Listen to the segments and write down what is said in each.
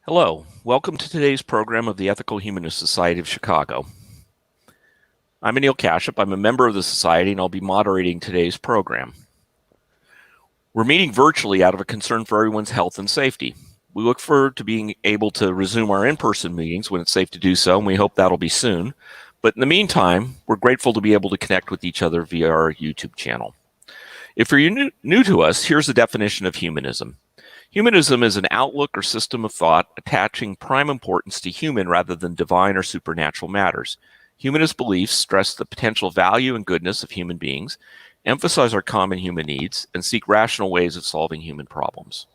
Hello, welcome to today's program of the Ethical Humanist Society of Chicago. I'm Anil Kashyap. I'm a member of the Society, and I'll be moderating today's program. We're meeting virtually out of a concern for everyone's health and safety. We look forward to being able to resume our in-person meetings when it's safe to do so, and we hope that'll be soon. But in the meantime, we're grateful to be able to connect with each other via our YouTube channel. If you're new to us, here's the definition of humanism. Humanism is an outlook or system of thought attaching prime importance to human rather than divine or supernatural matters. Humanist beliefs stress the potential value and goodness of human beings, emphasize our common human needs, and seek rational ways of solving human problems.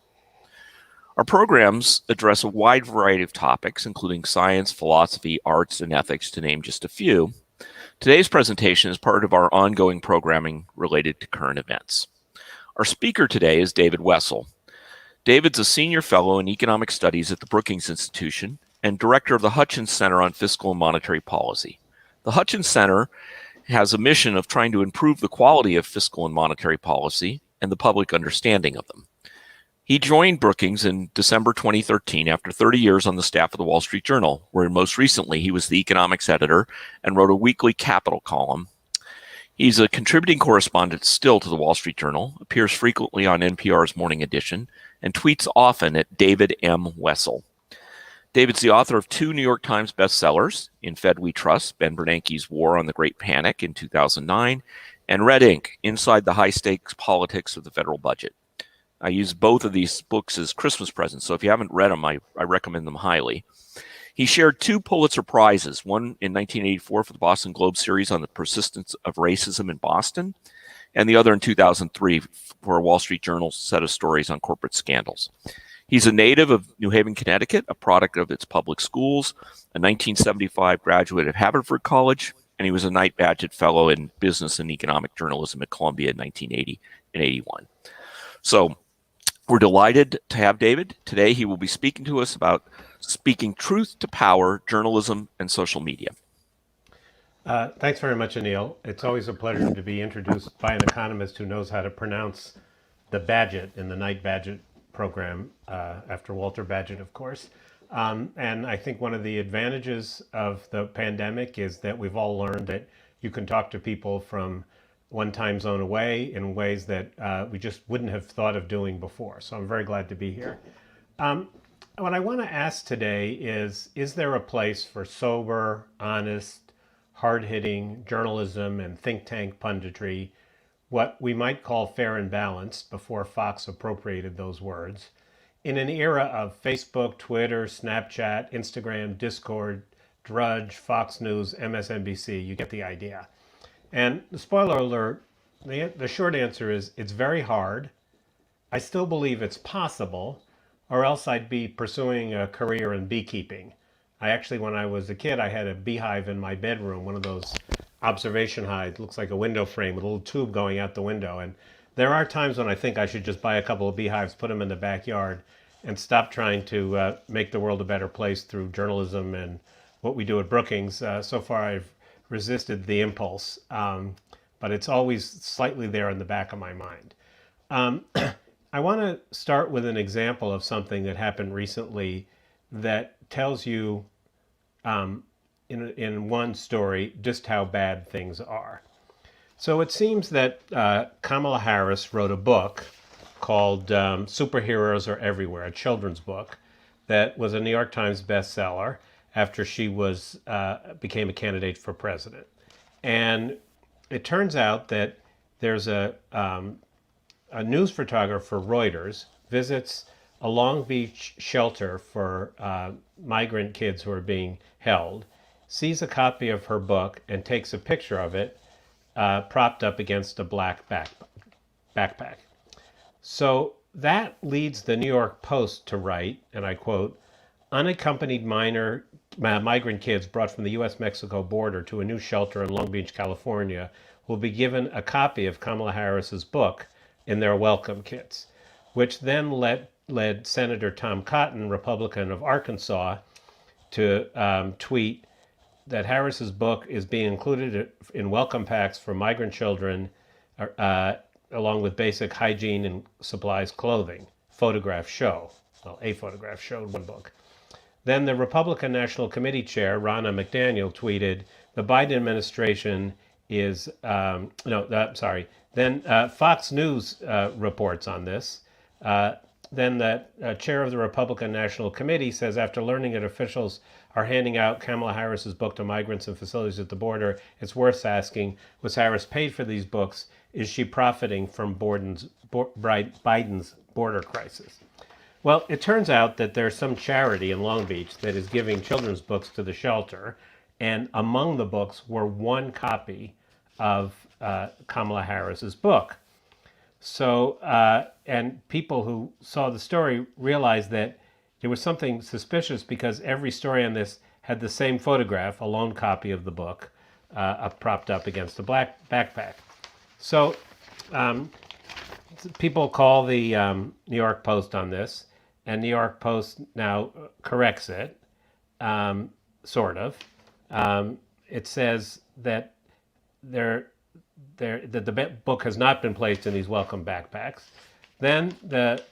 Our programs address a wide variety of topics, including science, philosophy, arts, and ethics, to name just a few. Today's presentation is part of our ongoing programming related to current events. Our speaker today is David Wessel. David's a senior fellow in economic studies at the Brookings Institution and director of the Hutchins Center on Fiscal and Monetary Policy. The Hutchins Center has a mission of trying to improve the quality of fiscal and monetary policy and the public understanding of them. He joined Brookings in December 2013 after 30 years on the staff of the Wall Street Journal, where most recently he was the economics editor and wrote a weekly capital column. He's a contributing correspondent still to the Wall Street Journal, appears frequently on NPR's Morning Edition, and tweets often at David M. Wessel. David's the author of 2 New York Times bestsellers, In Fed We Trust, Ben Bernanke's War on the Great Panic in 2009, and Red Ink, Inside the High-Stakes Politics of the Federal Budget. I use both of these books as Christmas presents, so if you haven't read them, I recommend them highly. He shared 2 Pulitzer Prizes, one in 1984 for the Boston Globe series on the persistence of racism in Boston, and the other in 2003 for a Wall Street Journal set of stories on corporate scandals. He's a native of New Haven, Connecticut, a product of its public schools, a 1975 graduate of Haverford College, and he was a Knight Badgett Fellow in Business and Economic Journalism at Columbia in 1980 and 81. So we're delighted to have David. Today he will be speaking to us about speaking truth to power, journalism, and social media. Thanks very much, Anil. It's always a pleasure to be introduced by an economist who knows how to pronounce the Badgett in the Knight Badgett program, after Walter Badgett, of course. And I think one of the advantages of the pandemic is that we've all learned that you can talk to people from one time zone away in ways that we just wouldn't have thought of doing before. So I'm very glad to be here. What I want to ask today is there a place for sober, honest, hard-hitting journalism and think tank punditry, what we might call fair and balanced before Fox appropriated those words, in an era of Facebook, Twitter, Snapchat, Instagram, Discord, Drudge, Fox News, MSNBC? You get the idea. And the spoiler alert, the short answer is it's very hard. I still believe it's possible, or else I'd be pursuing a career in beekeeping. I actually, when I was a kid, I had a beehive in my bedroom, one of those observation hives, looks like a window frame with a little tube going out the window. And there are times when I think I should just buy a couple of beehives, put them in the backyard, and stop trying to make the world a better place through journalism and what we do at Brookings. So far, I've resisted the impulse, but it's always slightly there in the back of my mind. I want to start with an example of something that happened recently that tells you in one story just how bad things are. So it seems that Kamala Harris wrote a book called Superheroes Are Everywhere, a children's book that was a New York Times bestseller after she became a candidate for president. And it turns out that there's a news photographer, Reuters, visits a Long Beach shelter for migrant kids who are being held, sees a copy of her book, and takes a picture of it propped up against a black backpack. So that leads the New York Post to write, and I quote, "Unaccompanied migrant kids brought from the U.S.-Mexico border to a new shelter in Long Beach, California, will be given a copy of Kamala Harris's book in their welcome kits," which then led Senator Tom Cotton, Republican of Arkansas, to tweet that Harris's book is being included in welcome packs for migrant children, along with basic hygiene and supplies clothing. Photographs show. Well, a photograph showed one book. Then the Republican National Committee chair, Ronna McDaniel, tweeted, the Biden administration is, Then Fox News reports on this. Then the chair of the Republican National Committee says, after learning that officials are handing out Kamala Harris's book to migrants and facilities at the border, it's worth asking, was Harris paid for these books? Is she profiting from Biden's border crisis? Well, it turns out that there's some charity in Long Beach that is giving children's books to the shelter, and among the books were one copy of Kamala Harris's book. So, and people who saw the story realized that there was something suspicious because every story on this had the same photograph, a lone copy of the book, propped up against a black backpack. So people call the New York Post on this, and New York Post now corrects it, sort of. It says that that the book has not been placed in these welcome backpacks. Then the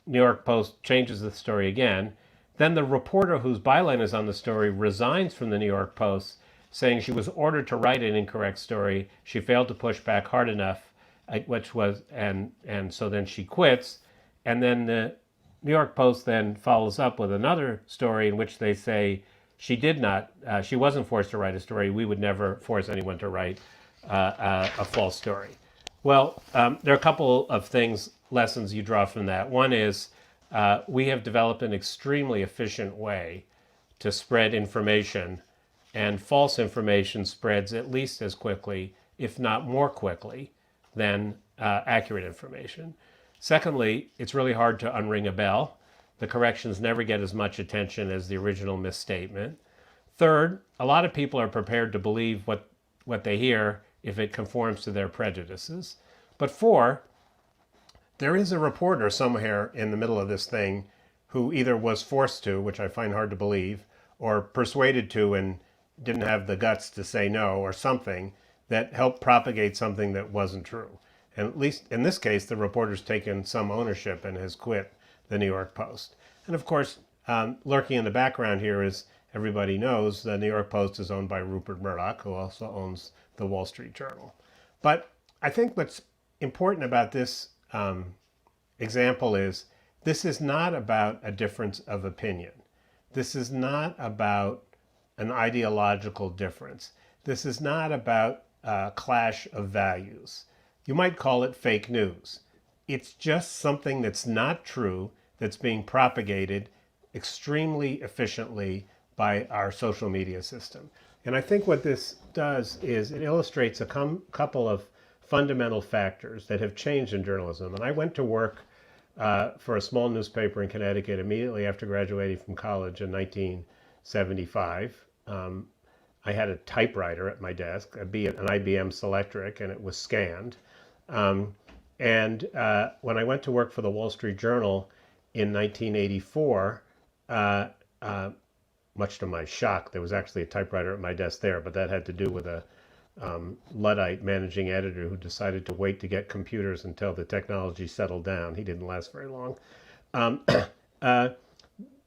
New York Post changes the story again. Then the reporter whose byline is on the story resigns from the New York Post, saying she was ordered to write an incorrect story. She failed to push back hard enough, and so then she quits. And then the New York Post then follows up with another story in which they say she wasn't forced to write a story. We would never force anyone to write a false story. Well, there are a couple of lessons you draw from that. One is we have developed an extremely efficient way to spread information, and false information spreads at least as quickly, if not more quickly, than accurate information. Secondly, it's really hard to unring a bell. The corrections never get as much attention as the original misstatement. Third, a lot of people are prepared to believe what they hear if it conforms to their prejudices. But four, there is a reporter somewhere in the middle of this thing who either was forced to, which I find hard to believe, or persuaded to and didn't have the guts to say no, or something that helped propagate something that wasn't true. And at least in this case, the reporter's taken some ownership and has quit the New York Post. And of course, lurking in the background here is, everybody knows, the New York Post is owned by Rupert Murdoch, who also owns the Wall Street Journal. But I think what's important about this example is this is not about a difference of opinion. This is not about an ideological difference. This is not about a clash of values. You might call it fake news. It's just something that's not true that's being propagated extremely efficiently by our social media system. And I think what this does is it illustrates a couple of fundamental factors that have changed in journalism. And I went to work for a small newspaper in Connecticut immediately after graduating from college in 1975. I had a typewriter at my desk, an IBM Selectric, and it was scanned. And when I went to work for the Wall Street Journal in 1984, much to my shock, there was actually a typewriter at my desk there, but that had to do with a Luddite managing editor who decided to wait to get computers until the technology settled down. He didn't last very long.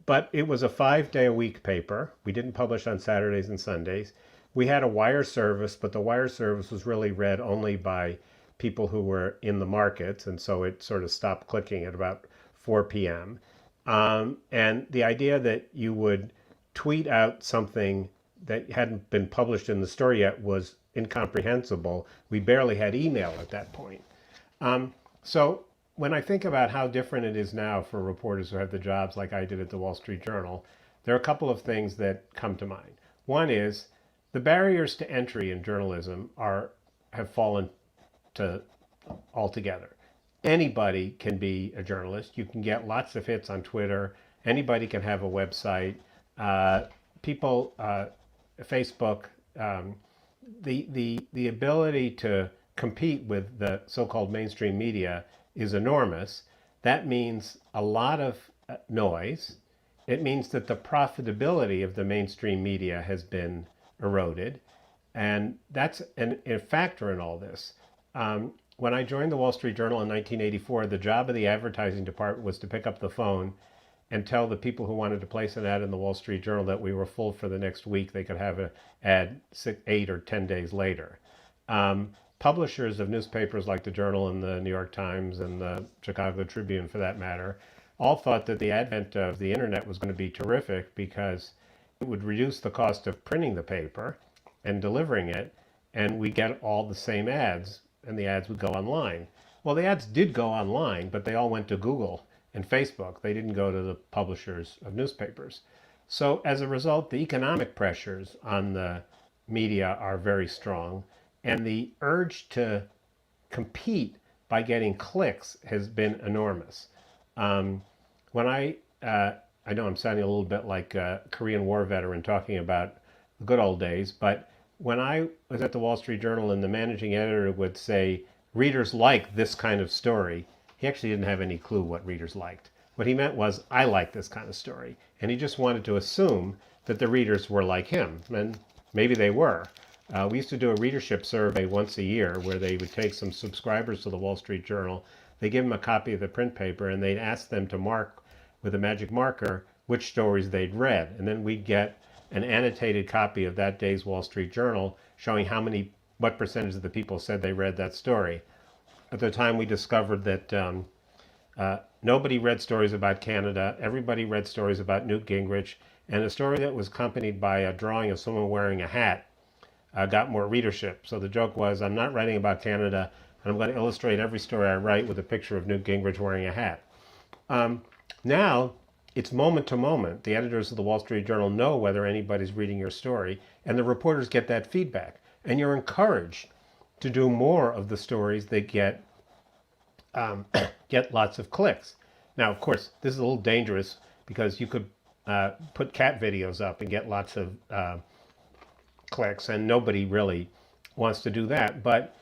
But it was a 5-day-a-week paper. We didn't publish on Saturdays and Sundays. We had a wire service, but the wire service was really read only by people who were in the markets, and so it sort of stopped clicking at about 4 p.m. And the idea that you would tweet out something that hadn't been published in the story yet was incomprehensible. We barely had email at that point. So when I think about how different it is now for reporters who have the jobs like I did at the Wall Street Journal, there are a couple of things that come to mind. One is the barriers to entry in journalism have fallen to altogether. Anybody can be a journalist. You can get lots of hits on Twitter. Anybody can have a website. Facebook, the ability to compete with the so-called mainstream media is enormous. That means a lot of noise. It means that the profitability of the mainstream media has been eroded. And that's a factor in all this. When I joined the Wall Street Journal in 1984, the job of the advertising department was to pick up the phone and tell the people who wanted to place an ad in the Wall Street Journal that we were full for the next week. They could have an ad 8 or 10 days later. Publishers of newspapers like the Journal and the New York Times and the Chicago Tribune, for that matter, all thought that the advent of the internet was going to be terrific because it would reduce the cost of printing the paper and delivering it, and we get all the same ads, and the ads would go online. Well, the ads did go online, but they all went to Google and Facebook. They didn't go to the publishers of newspapers. So as a result, the economic pressures on the media are very strong, and the urge to compete by getting clicks has been enormous. When I know I'm sounding a little bit like a Korean War veteran talking about the good old days, but when I was at the Wall Street Journal and the managing editor would say, readers like this kind of story, he actually didn't have any clue what readers liked. What he meant was, I like this kind of story. And he just wanted to assume that the readers were like him. And maybe they were. We used to do a readership survey once a year where they would take some subscribers to the Wall Street Journal, they give them a copy of the print paper, and they'd ask them to mark with a magic marker which stories they'd read. And then we'd get an annotated copy of that day's Wall Street Journal showing what percentage of the people said they read that story. At the time, we discovered that nobody read stories about Canada. Everybody read stories about Newt Gingrich. And a story that was accompanied by a drawing of someone wearing a hat got more readership. So the joke was, I'm not writing about Canada, and I'm going to illustrate every story I write with a picture of Newt Gingrich wearing a hat. Now, it's moment to moment. The editors of the Wall Street Journal know whether anybody's reading your story, and the reporters get that feedback. And you're encouraged to do more of the stories that get lots of clicks. Now, of course, this is a little dangerous because you could put cat videos up and get lots of clicks, and nobody really wants to do that. But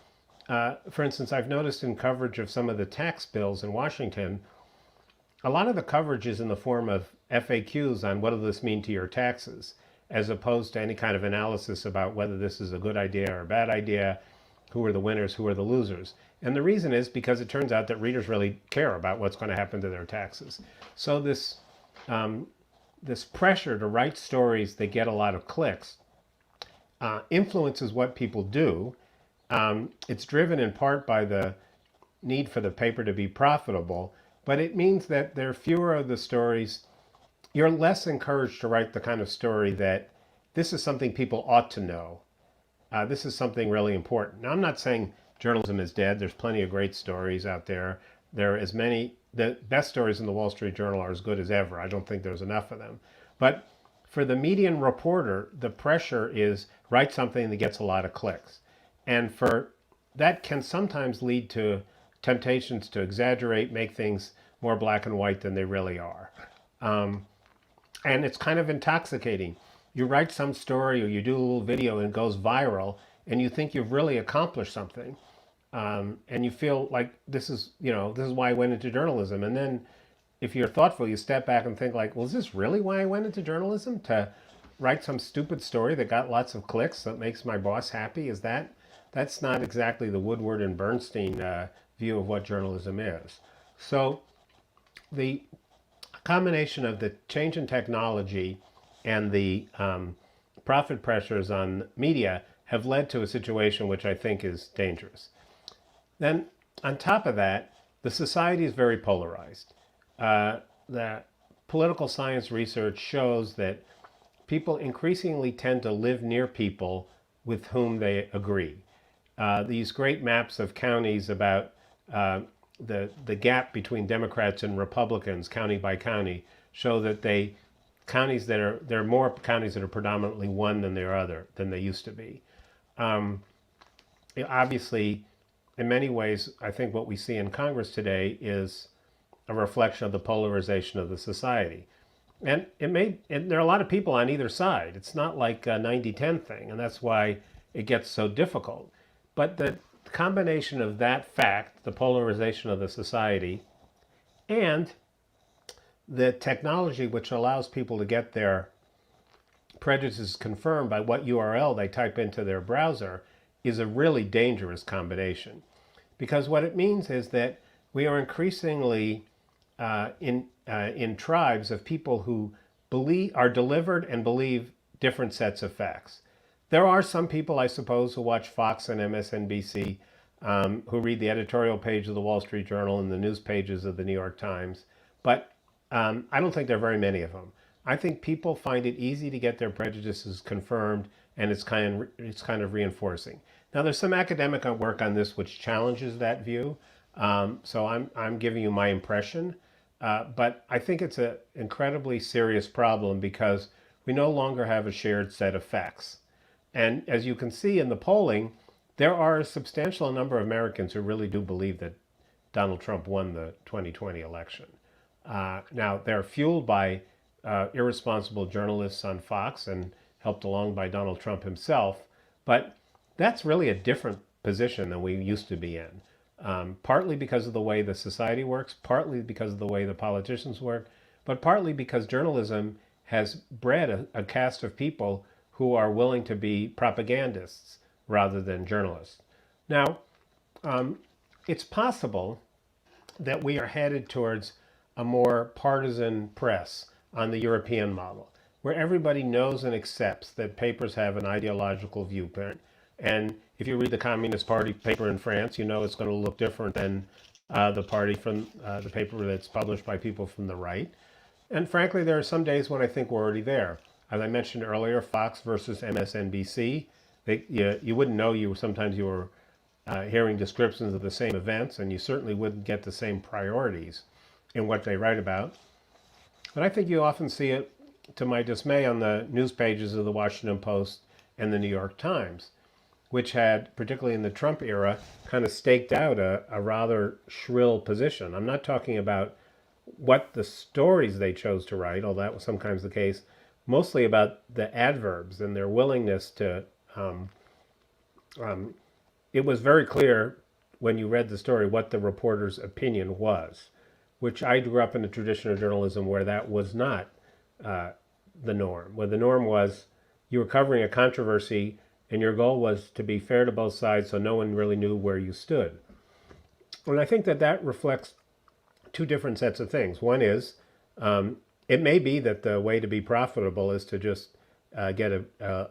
for instance, I've noticed in coverage of some of the tax bills in Washington, a lot of the coverage is in the form of FAQs on what does this mean to your taxes, as opposed to any kind of analysis about whether this is a good idea or a bad idea, who are the winners, who are the losers. And the reason is because it turns out that readers really care about what's going to happen to their taxes. So this pressure to write stories that get a lot of clicks influences what people do. It's driven in part by the need for the paper to be profitable, but it means that there are fewer of the stories. You're less encouraged to write the kind of story that this is something people ought to know. This is something really important. Now, I'm not saying journalism is dead. There's plenty of great stories out there. There are as many, the best stories in the Wall Street Journal are as good as ever. I don't think there's enough of them. But for the median reporter, the pressure is write something that gets a lot of clicks. And for that can sometimes lead to temptations to exaggerate, make things more black and white than they really are. And it's kind of intoxicating. You write some story or you do a little video and it goes viral, and you think you've really accomplished something. And you feel like this is why I went into journalism. And then if you're thoughtful, you step back and think like, well, is this really why I went into journalism? To write some stupid story that got lots of clicks that makes my boss happy? That's not exactly the Woodward and Bernstein view of what journalism is. So the combination of the change in technology and the profit pressures on media have led to a situation which I think is dangerous. Then on top of that, the society is very polarized. The political science research shows that people increasingly tend to live near people with whom they agree. These great maps of counties about the gap between Democrats and Republicans, county by county, show that there are more counties that are predominantly one than they used to be. Obviously, in many ways, I think what we see in Congress today is a reflection of the polarization of the society. And there are a lot of people on either side. It's not like a 90-10 thing, and that's why it gets so difficult. But the combination of that fact, the polarization of the society, and the technology which allows people to get their prejudices confirmed by what URL they type into their browser is a really dangerous combination. Because what it means is that we are increasingly in tribes of people who are delivered and believe different sets of facts. There are some people, I suppose, who watch Fox and MSNBC, who read the editorial page of the Wall Street Journal and the news pages of the New York Times, but I don't think there are very many of them. I think people find it easy to get their prejudices confirmed, and it's kind of reinforcing. Now, there's some academic work on this which challenges that view, so I'm giving you my impression, but I think it's an incredibly serious problem because we no longer have a shared set of facts. And as you can see in the polling, there are a substantial number of Americans who really do believe that Donald Trump won the 2020 election. Now, they're fueled by irresponsible journalists on Fox and helped along by Donald Trump himself, but that's really a different position than we used to be in. Partly because of the way the society works, partly because of the way the politicians work, but partly because journalism has bred a cast of people who are willing to be propagandists rather than journalists. Now, it's possible that we are headed towards a more partisan press on the European model, where everybody knows and accepts that papers have an ideological viewpoint. And if you read the Communist Party paper in France, you know it's going to look different than the paper that's published by people from the right. And frankly, there are some days when I think we're already there. As I mentioned earlier, Fox versus MSNBC, you wouldn't know sometimes you were hearing descriptions of the same events, and you certainly wouldn't get the same priorities in what they write about. But I think you often see it, to my dismay, on the news pages of the Washington Post and the New York Times, which had, particularly in the Trump era, kind of staked out a rather shrill position. I'm not talking about what the stories they chose to write, although that was sometimes the case, mostly about the adverbs and their willingness to... it was very clear when you read the story what the reporter's opinion was, which I grew up in a tradition of journalism where that was not the norm. Where the norm was you were covering a controversy and your goal was to be fair to both sides so no one really knew where you stood. And I think that reflects two different sets of things. One is, it may be that the way to be profitable is to just get a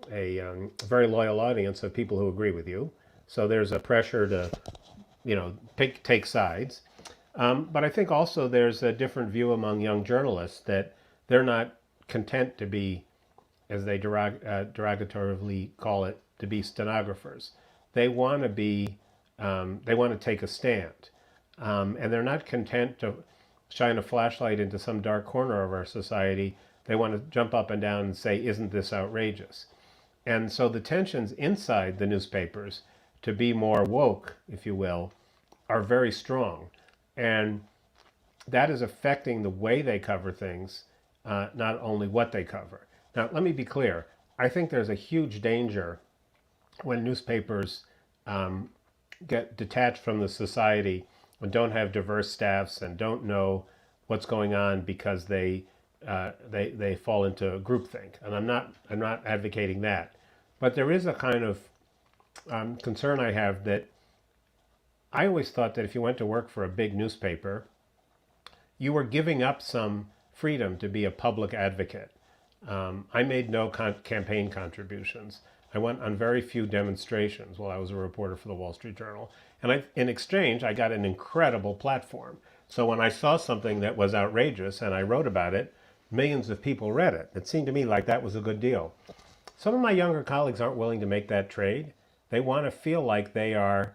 very loyal audience of people who agree with you. So there's a pressure to, take sides. But I think also there's a different view among young journalists that they're not content to be, as they derogatorily call it, to be stenographers. They want to be, they want to take a stand. And they're not content to shine a flashlight into some dark corner of our society. They want to jump up and down and say, isn't this outrageous? And so the tensions inside the newspapers to be more woke, if you will, are very strong. And that is affecting the way they cover things, not only what they cover. Now, let me be clear. I think there's a huge danger when newspapers get detached from the society and don't have diverse staffs and don't know what's going on because they fall into groupthink. And I'm not advocating that. But there is a kind of concern I have that I always thought that if you went to work for a big newspaper, you were giving up some freedom to be a public advocate. I made no campaign contributions. I went on very few demonstrations while I was a reporter for the Wall Street Journal. And in exchange, I got an incredible platform. So when I saw something that was outrageous and I wrote about it, millions of people read it. It seemed to me like that was a good deal. Some of my younger colleagues aren't willing to make that trade. They want to feel like they are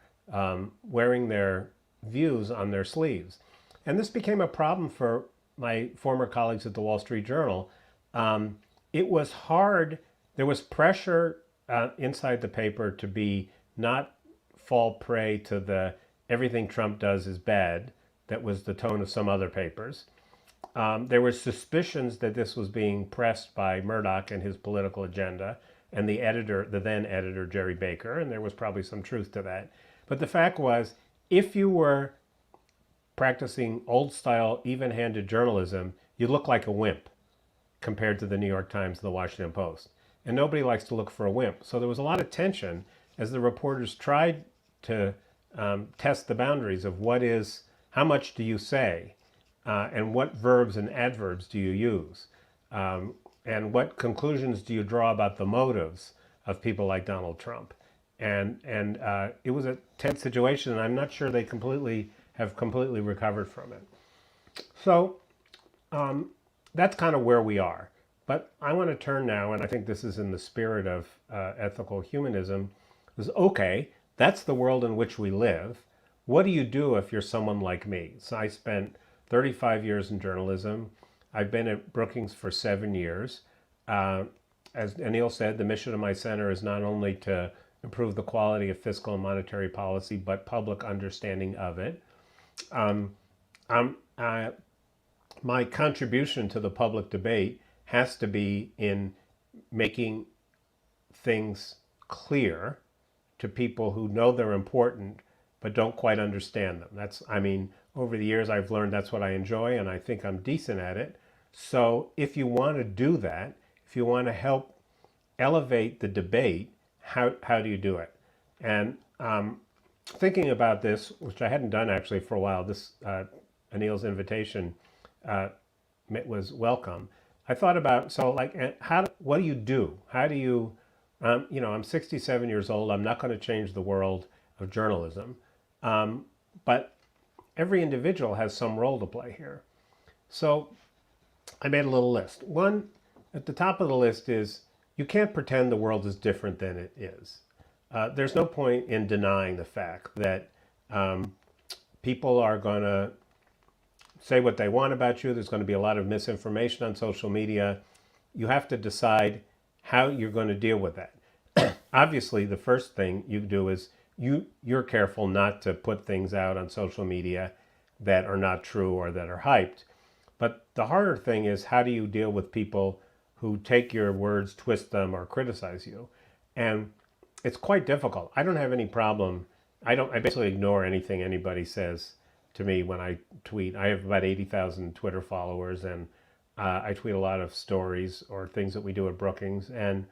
wearing their views on their sleeves. And this became a problem for my former colleagues at the Wall Street Journal. It was hard. There was pressure inside the paper to not fall prey to the everything Trump does is bad. That was the tone of some other papers. There were suspicions that this was being pressed by Murdoch and his political agenda and the then editor, Jerry Baker, and there was probably some truth to that. But the fact was, if you were practicing old-style, even-handed journalism, you look like a wimp compared to the New York Times and the Washington Post. And nobody likes to look for a wimp. So there was a lot of tension as the reporters tried to test the boundaries of how much do you say? and what verbs and adverbs do you use? And what conclusions do you draw about the motives of people like Donald Trump? And it was a tense situation, and I'm not sure they have completely recovered from it. So that's kind of where we are. But I want to turn now, and I think this is in the spirit of ethical humanism, is okay, that's the world in which we live. What do you do if you're someone like me? So I spent 35 years in journalism. I've been at Brookings for 7 years. As Anil said, the mission of my center is not only to improve the quality of fiscal and monetary policy, but public understanding of it. My contribution to the public debate has to be in making things clear to people who know they're important but don't quite understand them. Over the years I've learned that's what I enjoy, and I think I'm decent at it. So if you want to do that, if you want to help elevate the debate, how do you do it? And thinking about this, which I hadn't done actually for a while, this Anil's invitation was welcome. I thought about, what do you do? How do you, I'm 67 years old. I'm not going to change the world of journalism. But every individual has some role to play here. So I made a little list. One, at the top of the list is you can't pretend the world is different than it is. There's no point in denying the fact that people are going to say what they want about you. There's going to be a lot of misinformation on social media. You have to decide how you're going to deal with that. Obviously, the first thing you do is you're careful not to put things out on social media that are not true or that are hyped. But the harder thing is, how do you deal with people who take your words, twist them, or criticize you? And it's quite difficult. I don't have any problem. I basically ignore anything anybody says to me when I tweet. I have about 80,000 Twitter followers, and I tweet a lot of stories or things that we do at Brookings. And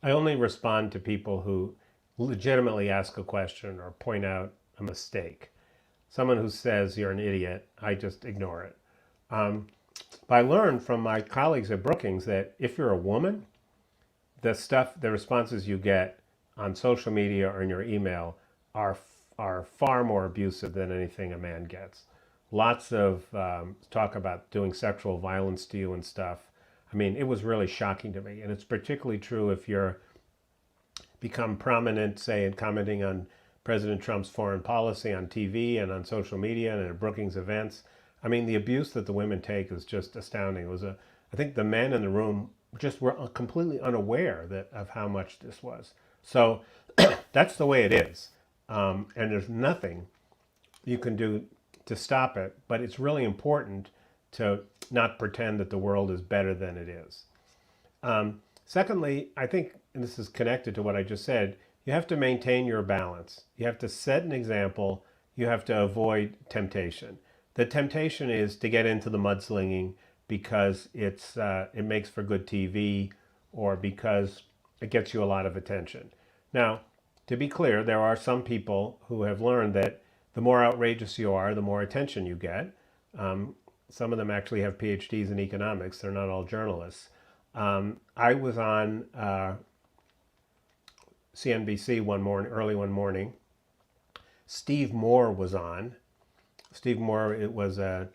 I only respond to people who legitimately ask a question or point out a mistake. Someone who says you're an idiot, I just ignore it. But I learned from my colleagues at Brookings that if you're a woman, the responses you get on social media or in your email are far more abusive than anything a man gets. Lots of talk about doing sexual violence to you and stuff. I mean, it was really shocking to me. And it's particularly true if you're become prominent, say, in commenting on President Trump's foreign policy on TV and on social media and at Brookings events. I mean, the abuse that the women take is just astounding. I think the men in the room just were completely unaware of how much this was. So that's the way it is. And there's nothing you can do to stop it, but it's really important to not pretend that the world is better than it is. Secondly, I think, and this is connected to what I just said, you have to maintain your balance. You have to set an example. You have to avoid temptation. The temptation is to get into the mudslinging because it makes for good TV or because it gets you a lot of attention. Now, to be clear, there are some people who have learned that the more outrageous you are, the more attention you get. Some of them actually have PhDs in economics. They're not all journalists. I was on CNBC early one morning. Steve Moore was on. Steve Moore, it was a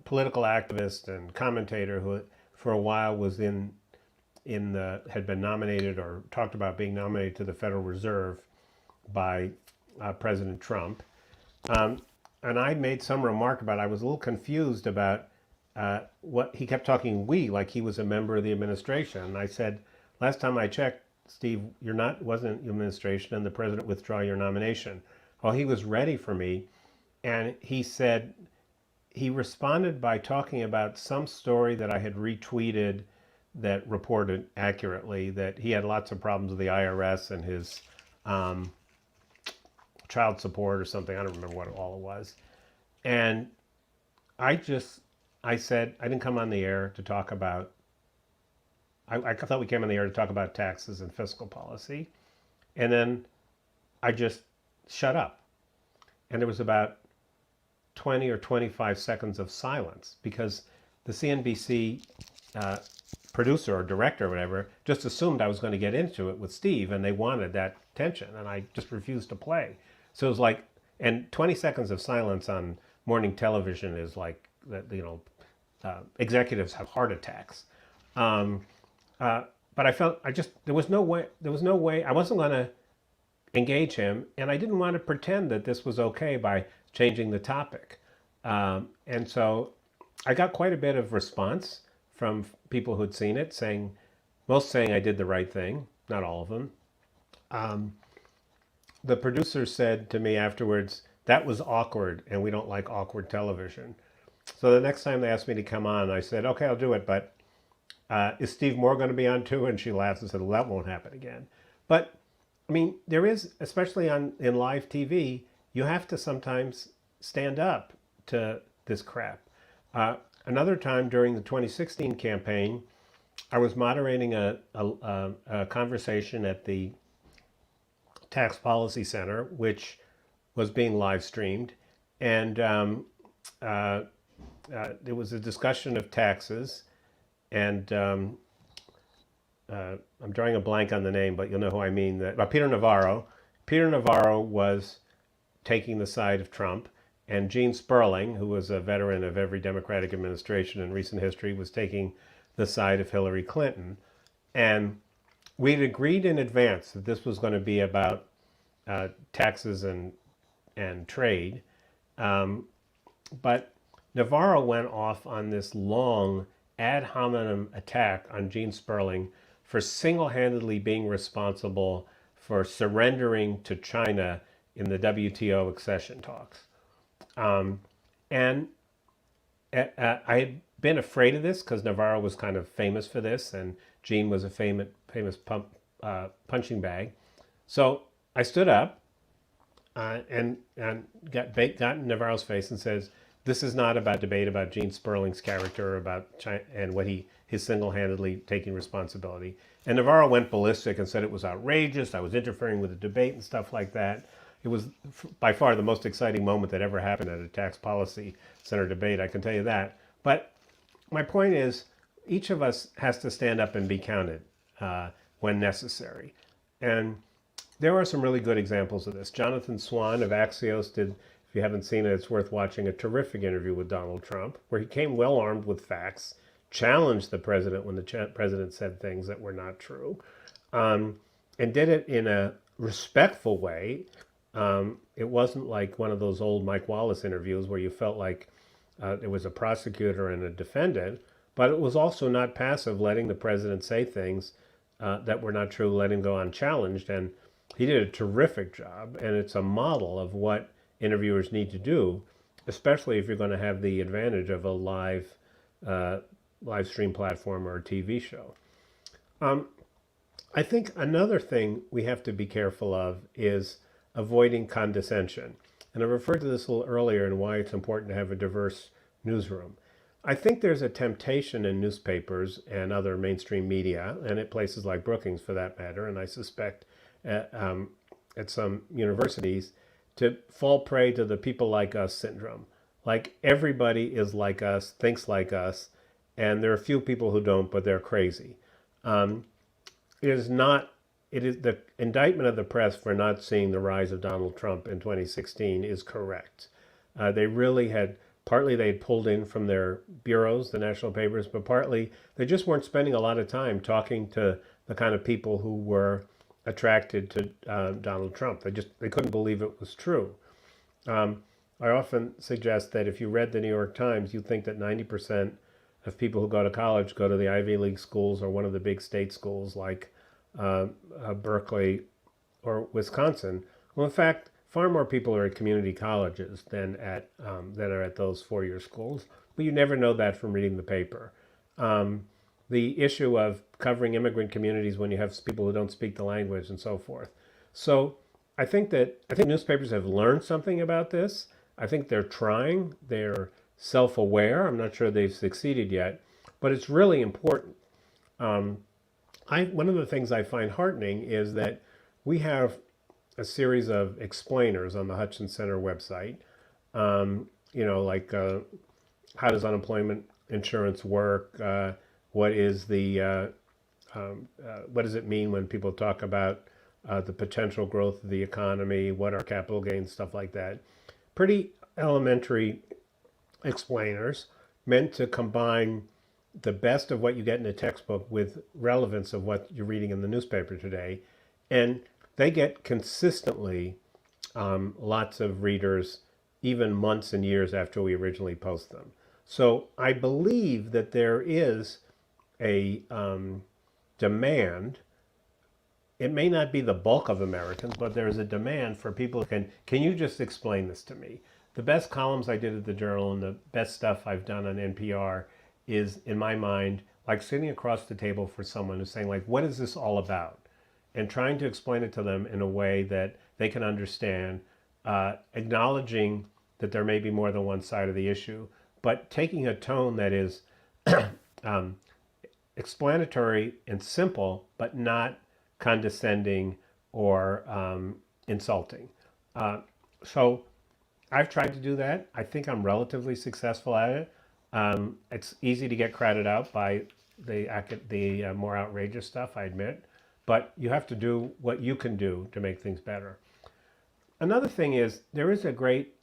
political activist and commentator who, for a while, was had been nominated or talked about being nominated to the Federal Reserve by President Trump. And I made some remark about, I was a little confused about what he kept talking like he was a member of the administration. And I said, last time I checked, Steve, wasn't the administration, and the president withdrew your nomination. Well, he was ready for me, and he responded by talking about some story that I had retweeted that reported accurately that he had lots of problems with the IRS and his child support or something. I don't remember what all it was. And I said, I didn't come on the air to talk about, I thought we came on the air to talk about taxes and fiscal policy. And then I just shut up. And there was about 20 or 25 seconds of silence because the CNBC producer or director or whatever just assumed I was going to get into it with Steve, and they wanted that tension, and I just refused to play. So it was like, and 20 seconds of silence on morning television is like that. Executives have heart attacks. But I felt there was no way I wasn't going to engage him, and I didn't want to pretend that this was okay by changing the topic. And so I got quite a bit of response from people who'd seen it, most saying I did the right thing, not all of them. The producer said to me afterwards, that was awkward, and we don't like awkward television. So the next time they asked me to come on, I said, okay, I'll do it, but is Steve Moore going to be on too? And she laughed and said, well, that won't happen again. But I mean, there is, especially in live TV, you have to sometimes stand up to this crap. Another time during the 2016 campaign, I was moderating a conversation at the Tax Policy Center, which was being live streamed. And there was a discussion of taxes. And I'm drawing a blank on the name, but you'll know who I mean. Peter Navarro. Peter Navarro was taking the side of Trump, and Gene Sperling, who was a veteran of every Democratic administration in recent history, was taking the side of Hillary Clinton. And we'd agreed in advance that this was going to be about taxes and trade. But Navarro went off on this long ad hominem attack on Gene Sperling for single-handedly being responsible for surrendering to China in the WTO accession talks. And I had been afraid of this because Navarro was kind of famous for this, and Gene was a famous punching bag. So I stood up and got in Navarro's face and says, this is not about debate about Gene Sperling's character or about China and what his single-handedly taking responsibility. And Navarro went ballistic and said it was outrageous, I was interfering with the debate and stuff like that. It was by far the most exciting moment that ever happened at a tax policy center debate, I can tell you that. But my point is, each of us has to stand up and be counted when necessary. And there are some really good examples of this. Jonathan Swan of Axios did, if you haven't seen it, it's worth watching, a terrific interview with Donald Trump, where he came well armed with facts, challenged the president when the president said things that were not true, and did it in a respectful way. It wasn't like one of those old Mike Wallace interviews where you felt like there was a prosecutor and a defendant, but it was also not passive, letting the president say things that were not true, letting him go unchallenged. And he did a terrific job, and it's a model of what interviewers need to do, especially if you're going to have the advantage of a live stream platform or a TV show. I think another thing we have to be careful of is avoiding condescension. And I referred to this a little earlier and why it's important to have a diverse newsroom. I think there's a temptation in newspapers and other mainstream media, and at places like Brookings for that matter, and I suspect at some universities, to fall prey to the people like us syndrome. Like everybody is like us, thinks like us, and there are a few people who don't, but they're crazy. It is the indictment of the press for not seeing the rise of Donald Trump in 2016 is correct. They really had, partly they had pulled in from their bureaus, the national papers, but partly they just weren't spending a lot of time talking to the kind of people who were attracted to Donald Trump. They couldn't believe it was true. I often suggest that if you read the New York Times, you'd think that 90% of people who go to college go to the Ivy League schools or one of the big state schools like Berkeley or Wisconsin. Well, in fact, far more people are at community colleges than are at those four-year schools. But you never know that from reading the paper. The issue of covering immigrant communities when you have people who don't speak the language and so forth. So I think newspapers have learned something about this. I think they're trying. They're self-aware. I'm not sure they've succeeded yet, but it's really important. One of the things I find heartening is that we have a series of explainers on the Hutchins Center website. like how does unemployment insurance work? What is what does it mean when people talk about the potential growth of the economy? What are capital gains, stuff like that? Pretty elementary explainers meant to combine the best of what you get in a textbook with relevance of what you're reading in the newspaper today. And they get consistently lots of readers, even months and years after we originally post them. So I believe that there is a demand. It may not be the bulk of Americans, but there is a demand for people who can you just explain this to me? The best columns I did at the Journal and the best stuff I've done on NPR is, in my mind, like sitting across the table for someone who's saying, like, what is this all about? And trying to explain it to them in a way that they can understand, acknowledging that there may be more than one side of the issue, but taking a tone that is explanatory and simple, but not condescending or insulting. So I've tried to do that. I think I'm relatively successful at it. It's easy to get crowded out by the more outrageous stuff, I admit, but you have to do what you can do to make things better. Another thing is there is a great,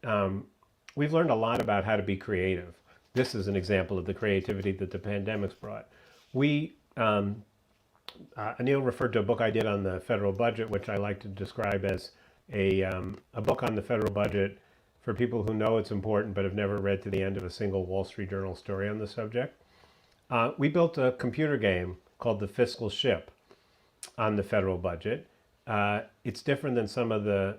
we've learned a lot about how to be creative. This is an example of the creativity that the pandemic's brought. Anil referred to a book I did on the federal budget, which I like to describe as a book on the federal budget for people who know it's important but have never read to the end of a single Wall Street Journal story on the subject. We built a computer game called The Fiscal Ship on the federal budget. It's different than some of the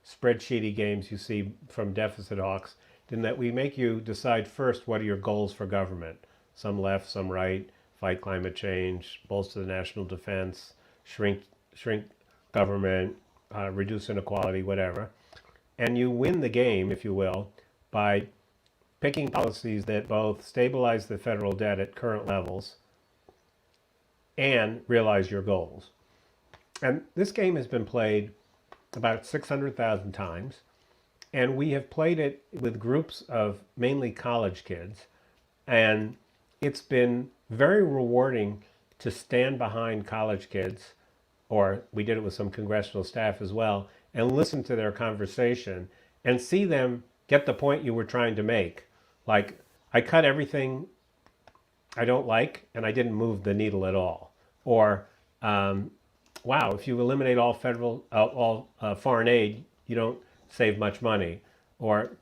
spreadsheety games you see from deficit hawks, in that we make you decide first what are your goals for government. Some left, some right, fight climate change, bolster the national defense, shrink government, reduce inequality, whatever. And you win the game, if you will, by picking policies that both stabilize the federal debt at current levels and realize your goals. And this game has been played about 600,000 times. And we have played it with groups of mainly college kids. And it's been very rewarding to stand behind college kids, or we did it with some congressional staff as well, and listen to their conversation and see them get the point you were trying to make. Like, I cut everything I don't like and I didn't move the needle at all. Or, wow, if you eliminate all foreign aid, you don't save much money. Or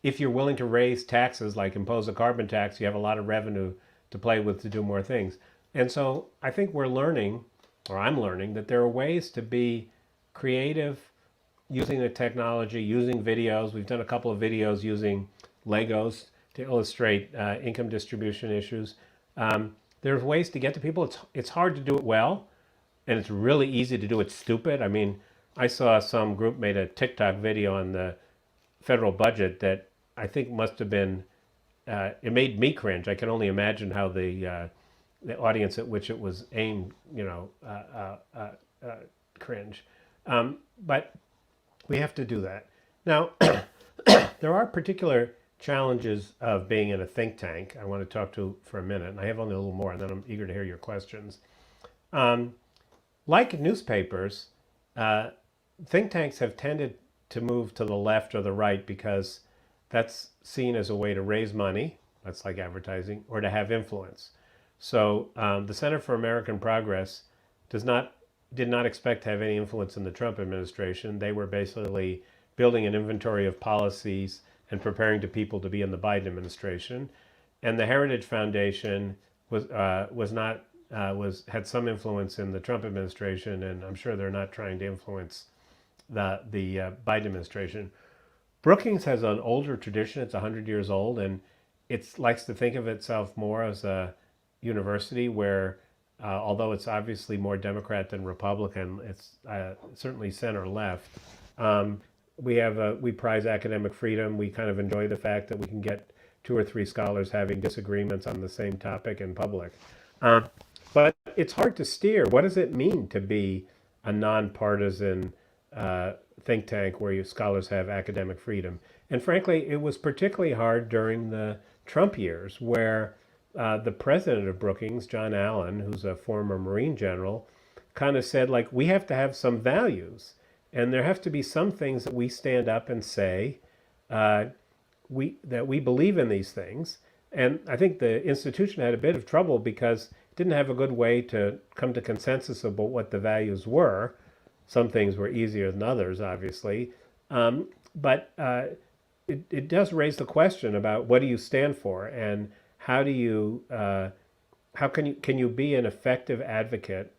if you're willing to raise taxes, like impose a carbon tax, you have a lot of revenue to play with to do more things. And so I think we're learning, or I'm learning, that there are ways to be creative using the technology, using videos. We've done a couple of videos using Legos to illustrate income distribution issues. There's ways to get to people. It's hard to do it well, and it's really easy to do it stupid. I mean, I saw some group made a TikTok video on the federal budget that I think must have been, it made me cringe. I can only imagine how the audience at which it was aimed, cringe. But we have to do that. Now, there are particular challenges of being in a think tank I want to talk to for a minute, and I have only a little more, and then I'm eager to hear your questions. Like newspapers, think tanks have tended to move to the left or the right because that's seen as a way to raise money, that's like advertising, or to have influence. So the Center for American Progress did not expect to have any influence in the Trump administration. They were basically building an inventory of policies and preparing people to be in the Biden administration. And the Heritage Foundation had some influence in the Trump administration, and I'm sure they're not trying to influence the Biden administration. Brookings has an older tradition. It's 100 years old, and it likes to think of itself more as a university where, although it's obviously more Democrat than Republican, it's certainly center left. We prize academic freedom. We kind of enjoy the fact that we can get 2 or 3 scholars having disagreements on the same topic in public. But it's hard to steer. What does it mean to be a nonpartisan think tank where your scholars have academic freedom? And frankly, it was particularly hard during the Trump years, where the president of Brookings, John Allen, who's a former Marine general, kind of said, like, we have to have some values, and there have to be some things that we stand up and say uh, that we believe in these things. And I think the institution had a bit of trouble because it didn't have a good way to come to consensus about what the values were. Some things were easier than others, obviously. But it does raise the question about what do you stand for, and how do you how can you be an effective advocate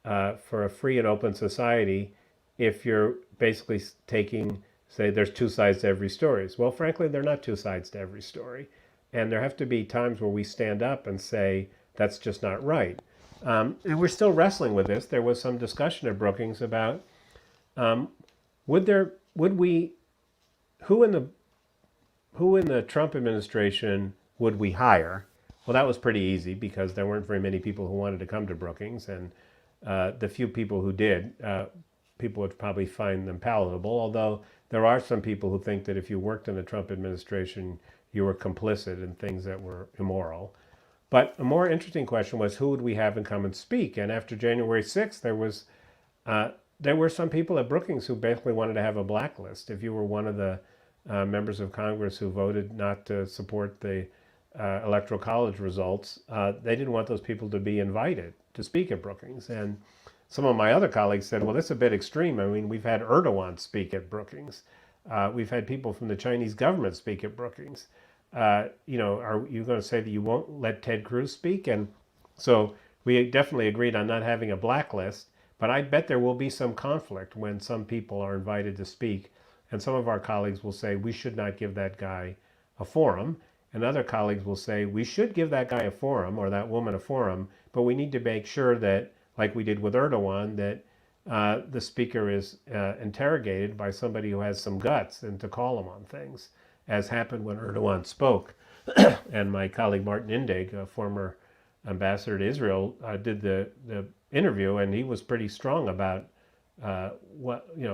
for a free and open society if you're basically taking, say, there's two sides to every story? Well, frankly, there are not two sides to every story, and there have to be times where we stand up and say that's just not right. And we're still wrestling with this. There was some discussion at Brookings about would we who in the Trump administration would we hire? Well, that was pretty easy because there weren't very many people who wanted to come to Brookings, and the few people who did, people would probably find them palatable, although there are some people who think that if you worked in the Trump administration, you were complicit in things that were immoral. But a more interesting question was, who would we have and come and speak? And after January 6th, there were some people at Brookings who basically wanted to have a blacklist. If you were one of the members of Congress who voted not to support the Electoral College results, they didn't want those people to be invited to speak at Brookings. And some of my other colleagues said, well, that's a bit extreme. I mean, we've had Erdogan speak at Brookings. We've had people from the Chinese government speak at Brookings. Are you going to say that you won't let Ted Cruz speak? And so we definitely agreed on not having a blacklist, but I bet there will be some conflict when some people are invited to speak. And some of our colleagues will say, we should not give that guy a forum. And other colleagues will say, we should give that guy a forum or that woman a forum, but we need to make sure that, like we did with Erdogan, that the speaker is interrogated by somebody who has some guts and to call him on things, as happened when Erdogan spoke. And my colleague Martin Indig, a former ambassador to Israel, did the interview, and he was pretty strong about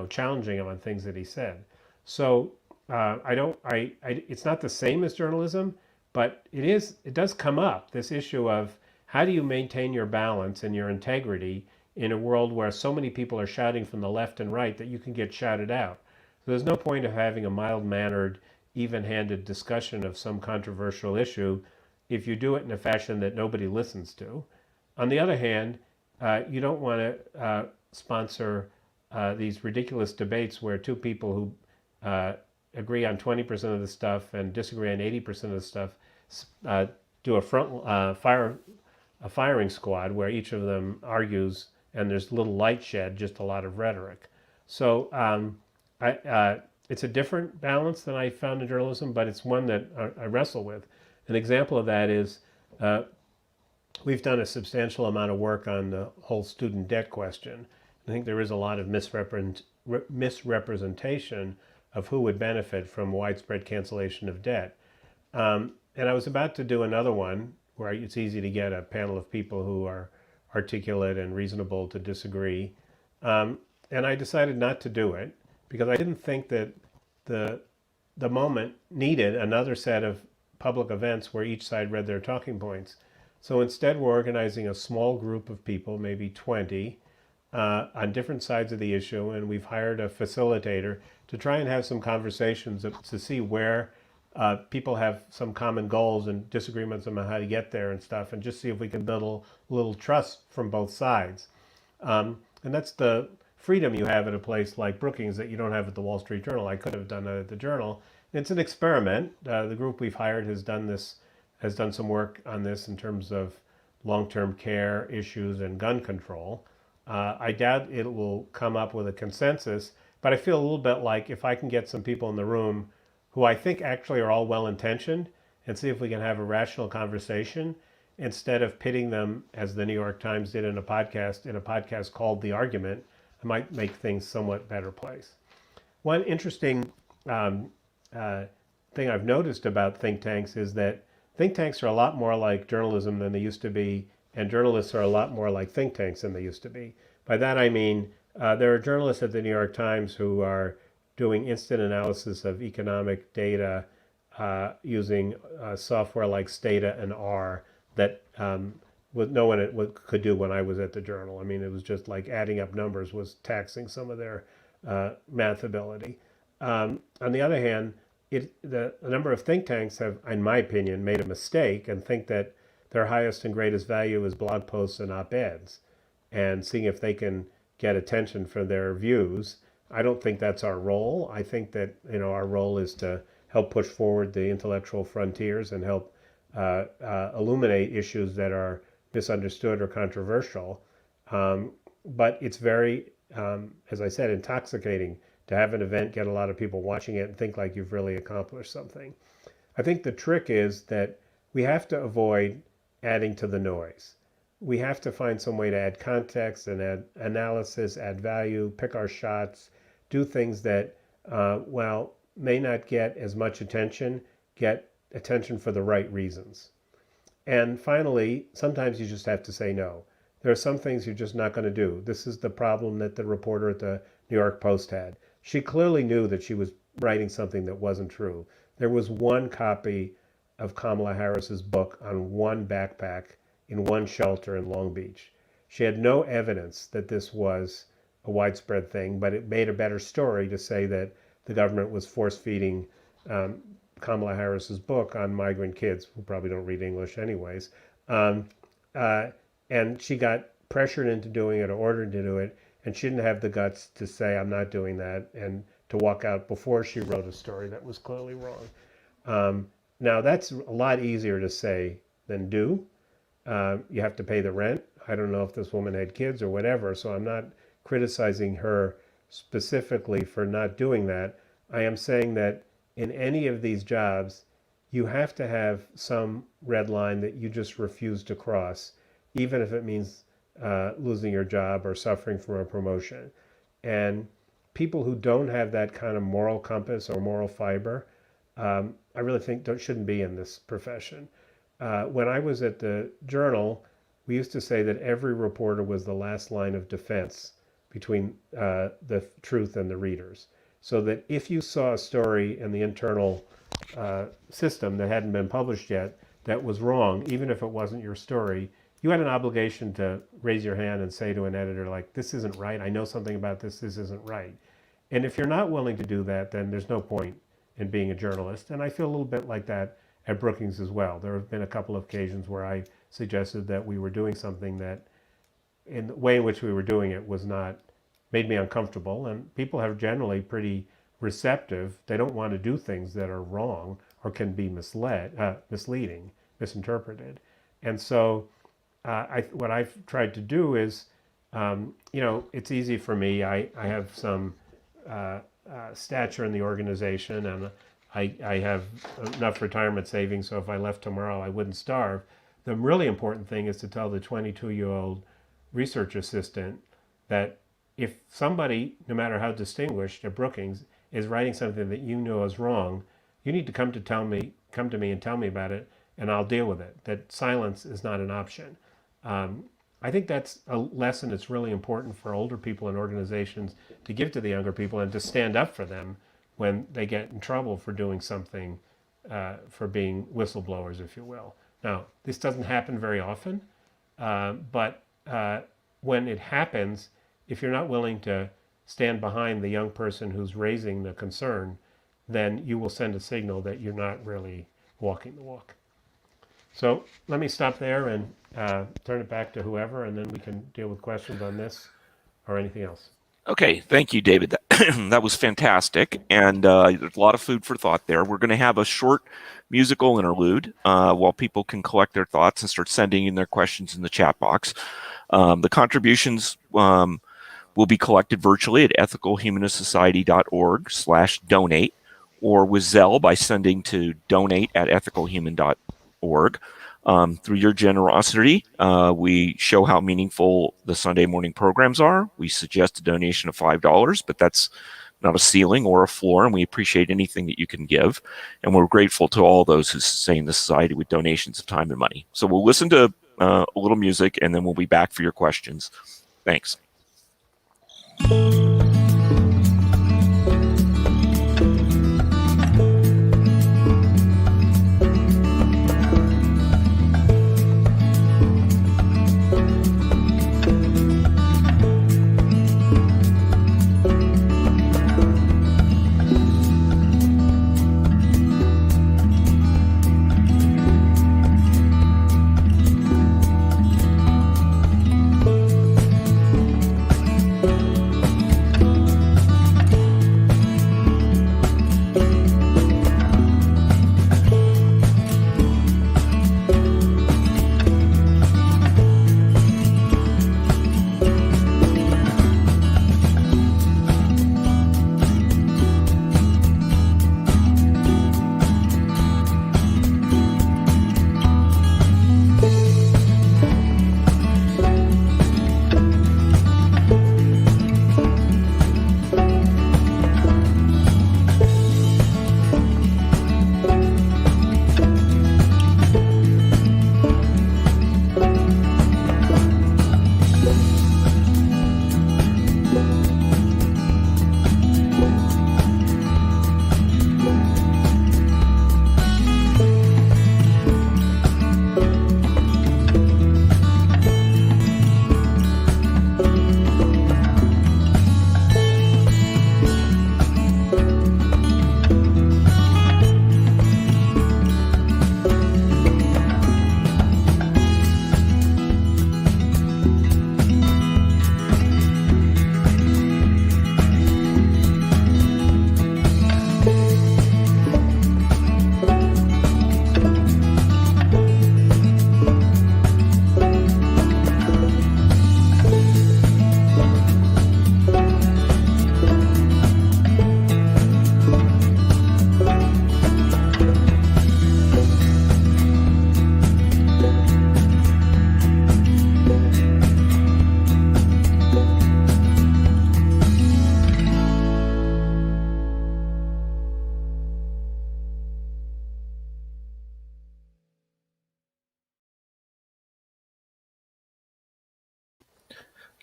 challenging him on things that he said. So it's not the same as journalism, but it does come up, this issue of how do you maintain your balance and your integrity in a world where so many people are shouting from the left and right that you can get shouted out. So there's no point of having a mild-mannered, even-handed discussion of some controversial issue if you do it in a fashion that nobody listens to. On the other hand, you don't want to sponsor these ridiculous debates where two people who agree on 20% of the stuff and disagree on 80% of the stuff do a firing squad where each of them argues and there's little light shed, just a lot of rhetoric. So it's a different balance than I found in journalism, but it's one that I wrestle with. An example of that is we've done a substantial amount of work on the whole student debt question. I think there is a lot of misrepresentation of who would benefit from widespread cancellation of debt. And I was about to do another one where it's easy to get a panel of people who are articulate and reasonable to disagree. And I decided not to do it because I didn't think that the moment needed another set of public events where each side read their talking points. So instead, we're organizing a small group of people, maybe 20, on different sides of the issue, and we've hired a facilitator to try and have some conversations to see where people have some common goals and disagreements on how to get there and stuff, and just see if we can build a little trust from both sides. And that's the freedom you have at a place like Brookings that you don't have at the Wall Street Journal. I could have done that at the Journal. It's an experiment. The group we've hired has done some work on this in terms of long-term care issues and gun control. I doubt it will come up with a consensus, but I feel a little bit like if I can get some people in the room who I think actually are all well-intentioned and see if we can have a rational conversation instead of pitting them, as the New York Times did in a podcast called The Argument, I might make things somewhat better place. One interesting thing I've noticed about think tanks is that think tanks are a lot more like journalism than they used to be, and journalists are a lot more like think tanks than they used to be. By that I mean there are journalists at the New York Times who are doing instant analysis of economic data using software like Stata and R that no one could do when I was at the Journal. I mean, it was just like adding up numbers was taxing some of their math ability. On the other hand, the number of think tanks have, in my opinion, made a mistake and think that their highest and greatest value is blog posts and op-eds and seeing if they can get attention for their views. I don't think that's our role. I think that our role is to help push forward the intellectual frontiers and help illuminate issues that are misunderstood or controversial. But it's very, as I said, intoxicating to have an event, get a lot of people watching it, and think like you've really accomplished something. I think the trick is that we have to avoid adding to the noise. We have to find some way to add context and add analysis, add value, pick our shots, do things that, while may not get as much attention, get attention for the right reasons. And finally, sometimes you just have to say no. There are some things you're just not going to do. This is the problem that the reporter at the New York Post had. She clearly knew that she was writing something that wasn't true. There was one copy of Kamala Harris's book on one backpack in one shelter in Long Beach. She had no evidence that this was a widespread thing, but it made a better story to say that the government was force-feeding Kamala Harris's book on migrant kids, who probably don't read English anyways. And she got pressured into doing it or ordered to do it, and she didn't have the guts to say, I'm not doing that, and to walk out before she wrote a story that was clearly wrong. Now, that's a lot easier to say than do. You have to pay the rent. I don't know if this woman had kids or whatever, so I'm not criticizing her specifically for not doing that. I am saying that in any of these jobs, you have to have some red line that you just refuse to cross, even if it means losing your job or suffering from a promotion. And people who don't have that kind of moral compass or moral fiber, I really think shouldn't be in this profession. When I was at the Journal, we used to say that every reporter was the last line of defense between the truth and the readers. So that if you saw a story in the internal system that hadn't been published yet that was wrong, even if it wasn't your story, you had an obligation to raise your hand and say to an editor, like, this isn't right. I know something about this. This isn't right. And if you're not willing to do that, then there's no point in being a journalist. And I feel a little bit like that at Brookings as well. There have been a couple of occasions where I suggested that we were doing something that, in the way in which we were doing it, was not, made me uncomfortable. And people are generally pretty receptive. They don't want to do things that are wrong or can be misleading, misinterpreted. And so what I've tried to do is, it's easy for me. I have some stature in the organization, and I have enough retirement savings, so if I left tomorrow, I wouldn't starve. The really important thing is to tell the 22-year-old research assistant that if somebody, no matter how distinguished at Brookings, is writing something that you know is wrong, you need to come to me and tell me about it, and I'll deal with it. That silence is not an option. I think that's a lesson that's really important for older people in organizations to give to the younger people, and to stand up for them when they get in trouble for doing something, for being whistleblowers, if you will. Now, this doesn't happen very often, but when it happens, if you're not willing to stand behind the young person who's raising the concern, then you will send a signal that you're not really walking the walk. So let me stop there and turn it back to whoever, and then we can deal with questions on this or anything else. Okay, thank you, David. That was fantastic, and there's a lot of food for thought there. We're going to have a short musical interlude while people can collect their thoughts and start sending in their questions in the chat box. The contributions will be collected virtually at ethicalhumanistsociety.org/donate, or with Zelle by sending to donate@ethicalhuman.org. Through your generosity, we show how meaningful the Sunday morning programs are. We suggest a donation of $5, but that's not a ceiling or a floor, and we appreciate anything that you can give. And we're grateful to all those who sustain the society with donations of time and money. So we'll listen to a little music, and then we'll be back for your questions. Thanks.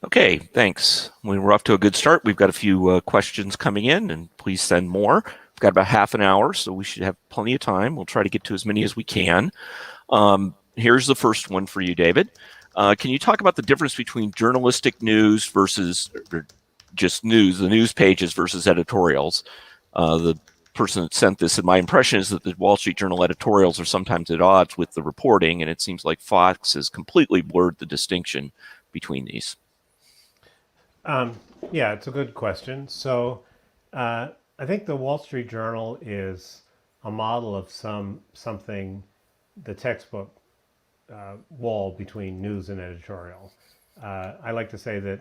Okay, thanks. We're off to a good start. We've got a few questions coming in, and please send more. We've got about half an hour, so we should have plenty of time. We'll try to get to as many as we can. Here's the first one for you, David. Can you talk about the difference between journalistic news versus or just news, the news pages versus editorials? The person that sent this, and my impression is that the Wall Street Journal editorials are sometimes at odds with the reporting, and it seems like Fox has completely blurred the distinction between these. Yeah, it's a good question. So I think the Wall Street Journal is a model of something, the textbook wall between news and editorial. I like to say that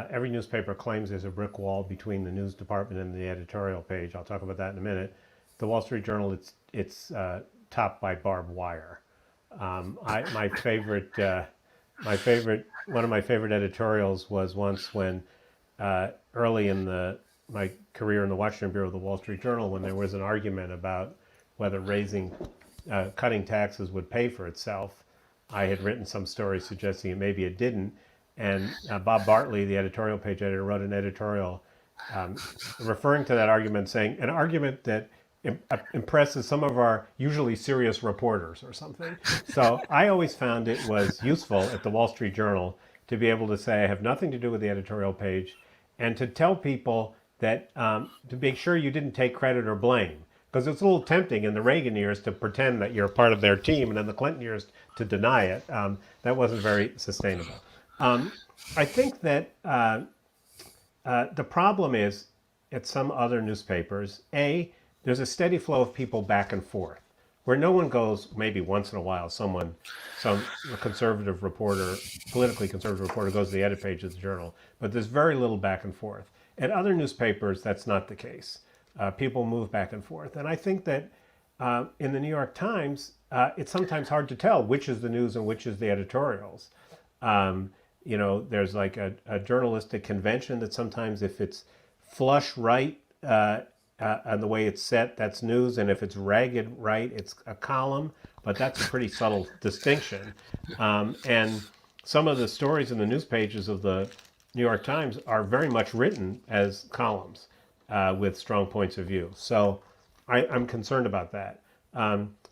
every newspaper claims there's a brick wall between the news department and the editorial page. I'll talk about that in a minute. The Wall Street Journal, it's topped by barbed wire. My favorite, one of my favorite editorials was once when early in my career in the Washington Bureau of the Wall Street Journal, when there was an argument about whether cutting taxes would pay for itself. I had written some story suggesting it maybe it didn't, and Bob Bartley, the editorial page editor, wrote an editorial referring to that argument, saying an argument that impresses some of our usually serious reporters or something. So I always found it was useful at the Wall Street Journal to be able to say I have nothing to do with the editorial page, and to tell people that to make sure you didn't take credit or blame. Because it's a little tempting in the Reagan years to pretend that you're part of their team, and in the Clinton years to deny it. That wasn't very sustainable. I think that the problem is at some other newspapers, there's a steady flow of people back and forth, where no one goes, maybe once in a while, some conservative reporter, politically conservative reporter goes to the edit page of the Journal, but there's very little back and forth. At other newspapers, that's not the case. People move back and forth. And I think that in the New York Times, it's sometimes hard to tell which is the news and which is the editorials. There's like a journalistic convention that sometimes if it's flush right and the way it's set, that's news. And if it's ragged right, it's a column. But that's a pretty subtle distinction. And some of the stories in the news pages of the New York Times are very much written as columns with strong points of view. So I'm concerned about that.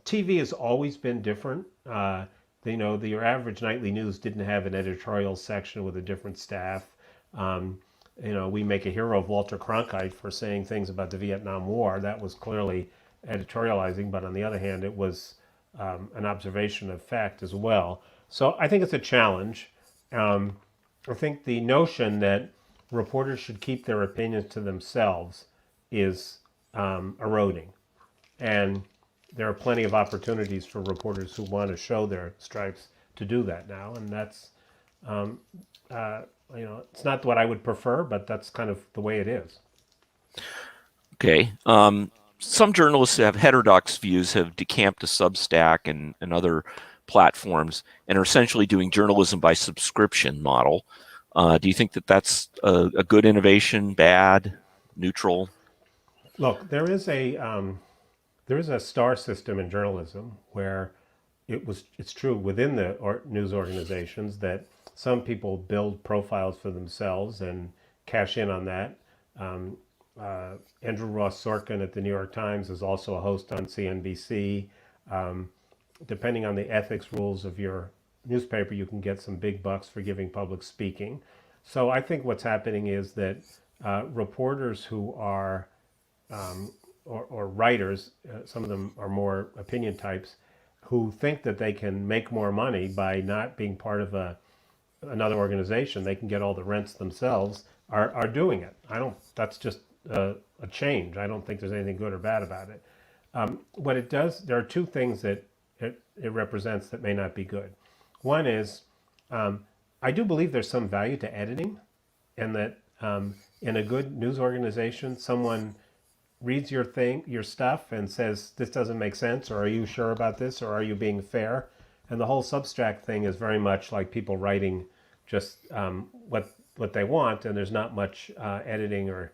TV has always been different. Your average nightly news didn't have an editorial section with a different staff. We make a hero of Walter Cronkite for saying things about the Vietnam War. That was clearly editorializing, but on the other hand, it was an observation of fact as well. So I think it's a challenge. I think the notion that reporters should keep their opinions to themselves is eroding. And there are plenty of opportunities for reporters who want to show their stripes to do that now. And that's, it's not what I would prefer, but that's kind of the way it is. Okay. Some journalists who have heterodox views have decamped to Substack and other platforms and are essentially doing journalism by subscription model. Do you think that that's a good innovation, bad, neutral? Look, there is a star system in journalism where it's true within the news organizations that some people build profiles for themselves and cash in on that. Andrew Ross Sorkin at the New York Times is also a host on CNBC. Depending on the ethics rules of your newspaper, you can get some big bucks for giving public speaking. So I think what's happening is that reporters who are or writers, some of them are more opinion types, who think that they can make more money by not being part of another organization, they can get all the rents themselves, are doing it. That's just a change. I don't think there's anything good or bad about it. What it does, there are two things that it represents that may not be good. One is, I do believe there's some value to editing, and that in a good news organization, someone reads your stuff and says, this doesn't make sense, or are you sure about this, or are you being fair? And the whole Substack thing is very much like people writing just what they want, and there's not much editing or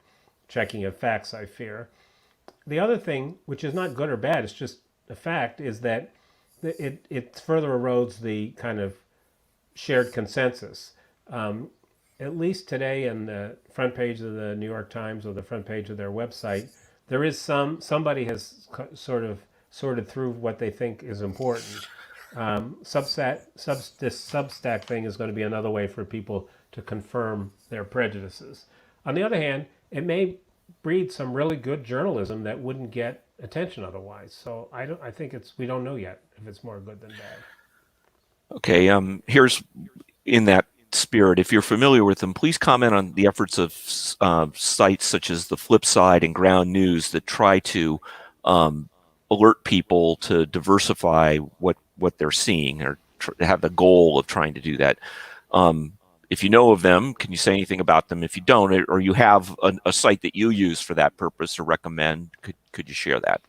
checking of facts, I fear. The other thing, which is not good or bad, it's just a fact, is that it further erodes the kind of shared consensus. at least today in the front page of the New York Times or the front page of their website, there is somebody has sort of sorted through what they think is important. This Substack thing is going to be another way for people to confirm their prejudices. On the other hand, it may breed some really good journalism that wouldn't get attention otherwise. So I think we don't know yet if it's more good than bad. Okay, here's in that spirit. If you're familiar with them, please comment on the efforts of sites such as the Flip Side and Ground News that try to alert people to diversify what they're seeing, or have the goal of trying to do that. If you know of them, can you say anything about them? If you don't, or you have a site that you use for that purpose or recommend, could you share that?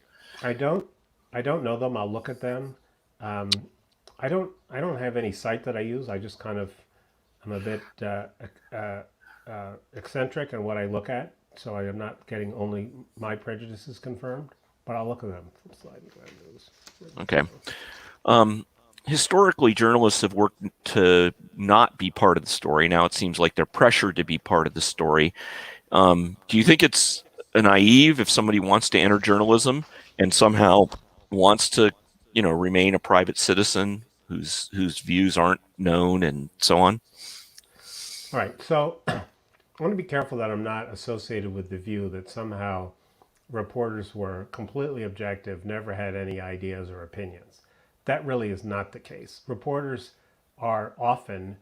I don't know them. I'll look at them. I don't have any site that I use. I just kind of I'm a bit eccentric in what I look at, so I am not getting only my prejudices confirmed. But I'll look at them. Okay. Historically, journalists have worked to not be part of the story. Now it seems like they're pressured to be part of the story. Do you think it's naive if somebody wants to enter journalism and somehow wants to, remain a private citizen whose views aren't known and so on? All right. So I want to be careful that I'm not associated with the view that somehow reporters were completely objective, never had any ideas or opinions. That really is not the case. Reporters are often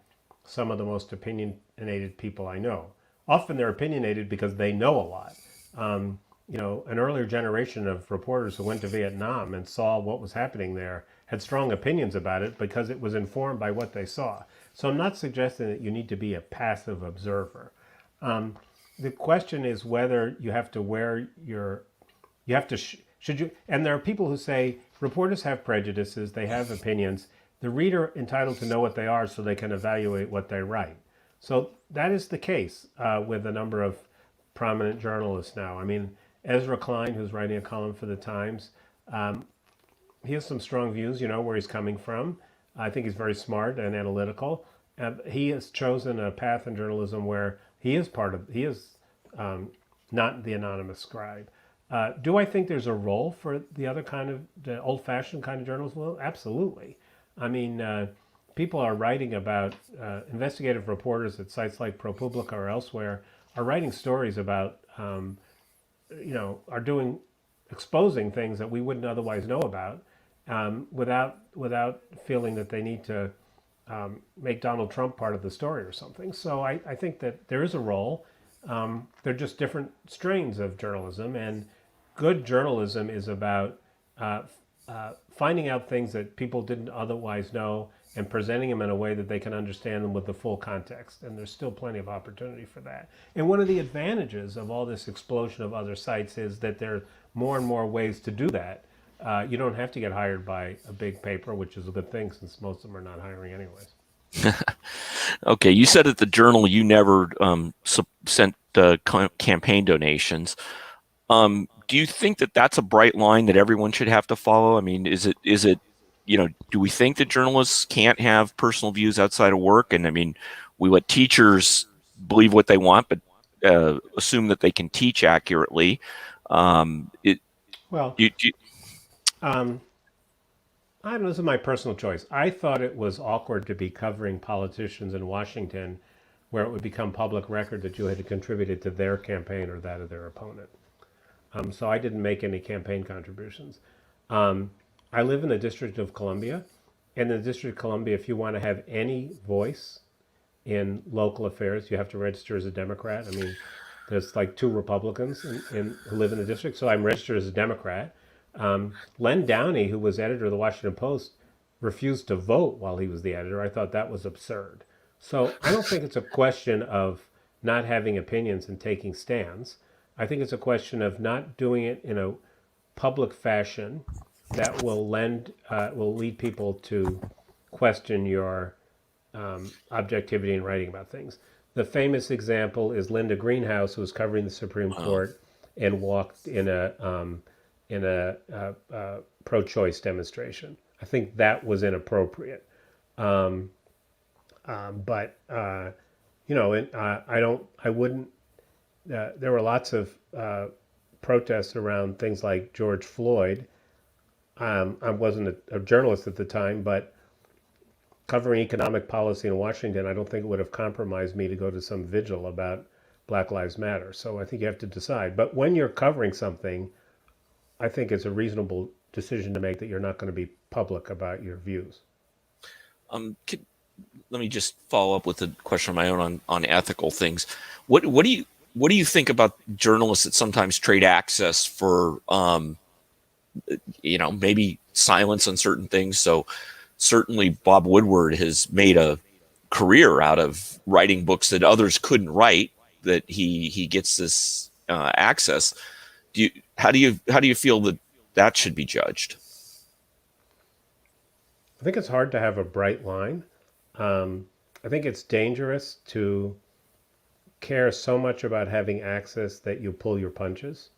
some of the most opinionated people I know. Often they're opinionated because they know a lot. An earlier generation of reporters who went to Vietnam and saw what was happening there had strong opinions about it because it was informed by what they saw. So I'm not suggesting that you need to be a passive observer. The question is whether you have to should you, and there are people who say reporters have prejudices, they have opinions. The reader entitled to know what they are so they can evaluate what they write. So that is the case with a number of prominent journalists now. I mean, Ezra Klein, who's writing a column for the Times, he has some strong views, where he's coming from. I think he's very smart and analytical. He has chosen a path in journalism where he is not the anonymous scribe. Do I think there's a role for the other kind of, the old-fashioned kind of journalism? Well, absolutely. I mean, people are writing about, investigative reporters at sites like ProPublica or elsewhere are writing stories about, exposing things that we wouldn't otherwise know about, without feeling that they need to make Donald Trump part of the story or something. So I think that there is a role. They're just different strains of journalism, and good journalism is about finding out things that people didn't otherwise know and presenting them in a way that they can understand them with the full context. And there's still plenty of opportunity for that. And one of the advantages of all this explosion of other sites is that there are more and more ways to do that. You don't have to get hired by a big paper, which is a good thing since most of them are not hiring anyways. Okay, you said at the Journal you never sent campaign donations. Do you think that that's a bright line that everyone should have to follow? I mean, is it do we think that journalists can't have personal views outside of work? And I mean, we let teachers believe what they want, but assume that they can teach accurately. Well, I don't know, this is my personal choice. I thought it was awkward to be covering politicians in Washington where it would become public record that you had contributed to their campaign or that of their opponent. So I didn't make any campaign contributions. I live in the District of Columbia. In the District of Columbia, if you want to have any voice in local affairs, you have to register as a Democrat. I mean, there's like 2 Republicans who live in the district, so I'm registered as a Democrat. Len Downey, who was editor of the Washington Post, refused to vote while he was the editor. I thought that was absurd. So I don't think it's a question of not having opinions and taking stands. I think it's a question of not doing it in a public fashion that will lead people to question your objectivity in writing about things. The famous example is Linda Greenhouse, who was covering the Supreme Court and walked in a pro-choice demonstration. I think that was inappropriate. But I wouldn't. There were lots of protests around things like George Floyd. I wasn't a journalist at the time, but covering economic policy in Washington, I don't think it would have compromised me to go to some vigil about Black Lives Matter. So I think you have to decide. But when you're covering something, I think it's a reasonable decision to make that you're not going to be public about your views. Let me just follow up with a question of my own on ethical things. What do you think about journalists that sometimes trade access for maybe silence on certain things? So certainly Bob Woodward has made a career out of writing books that others couldn't write, that he gets this access. How do you feel that should be judged? I think it's hard to have a bright line. I think it's dangerous to care so much about having access that you pull your punches.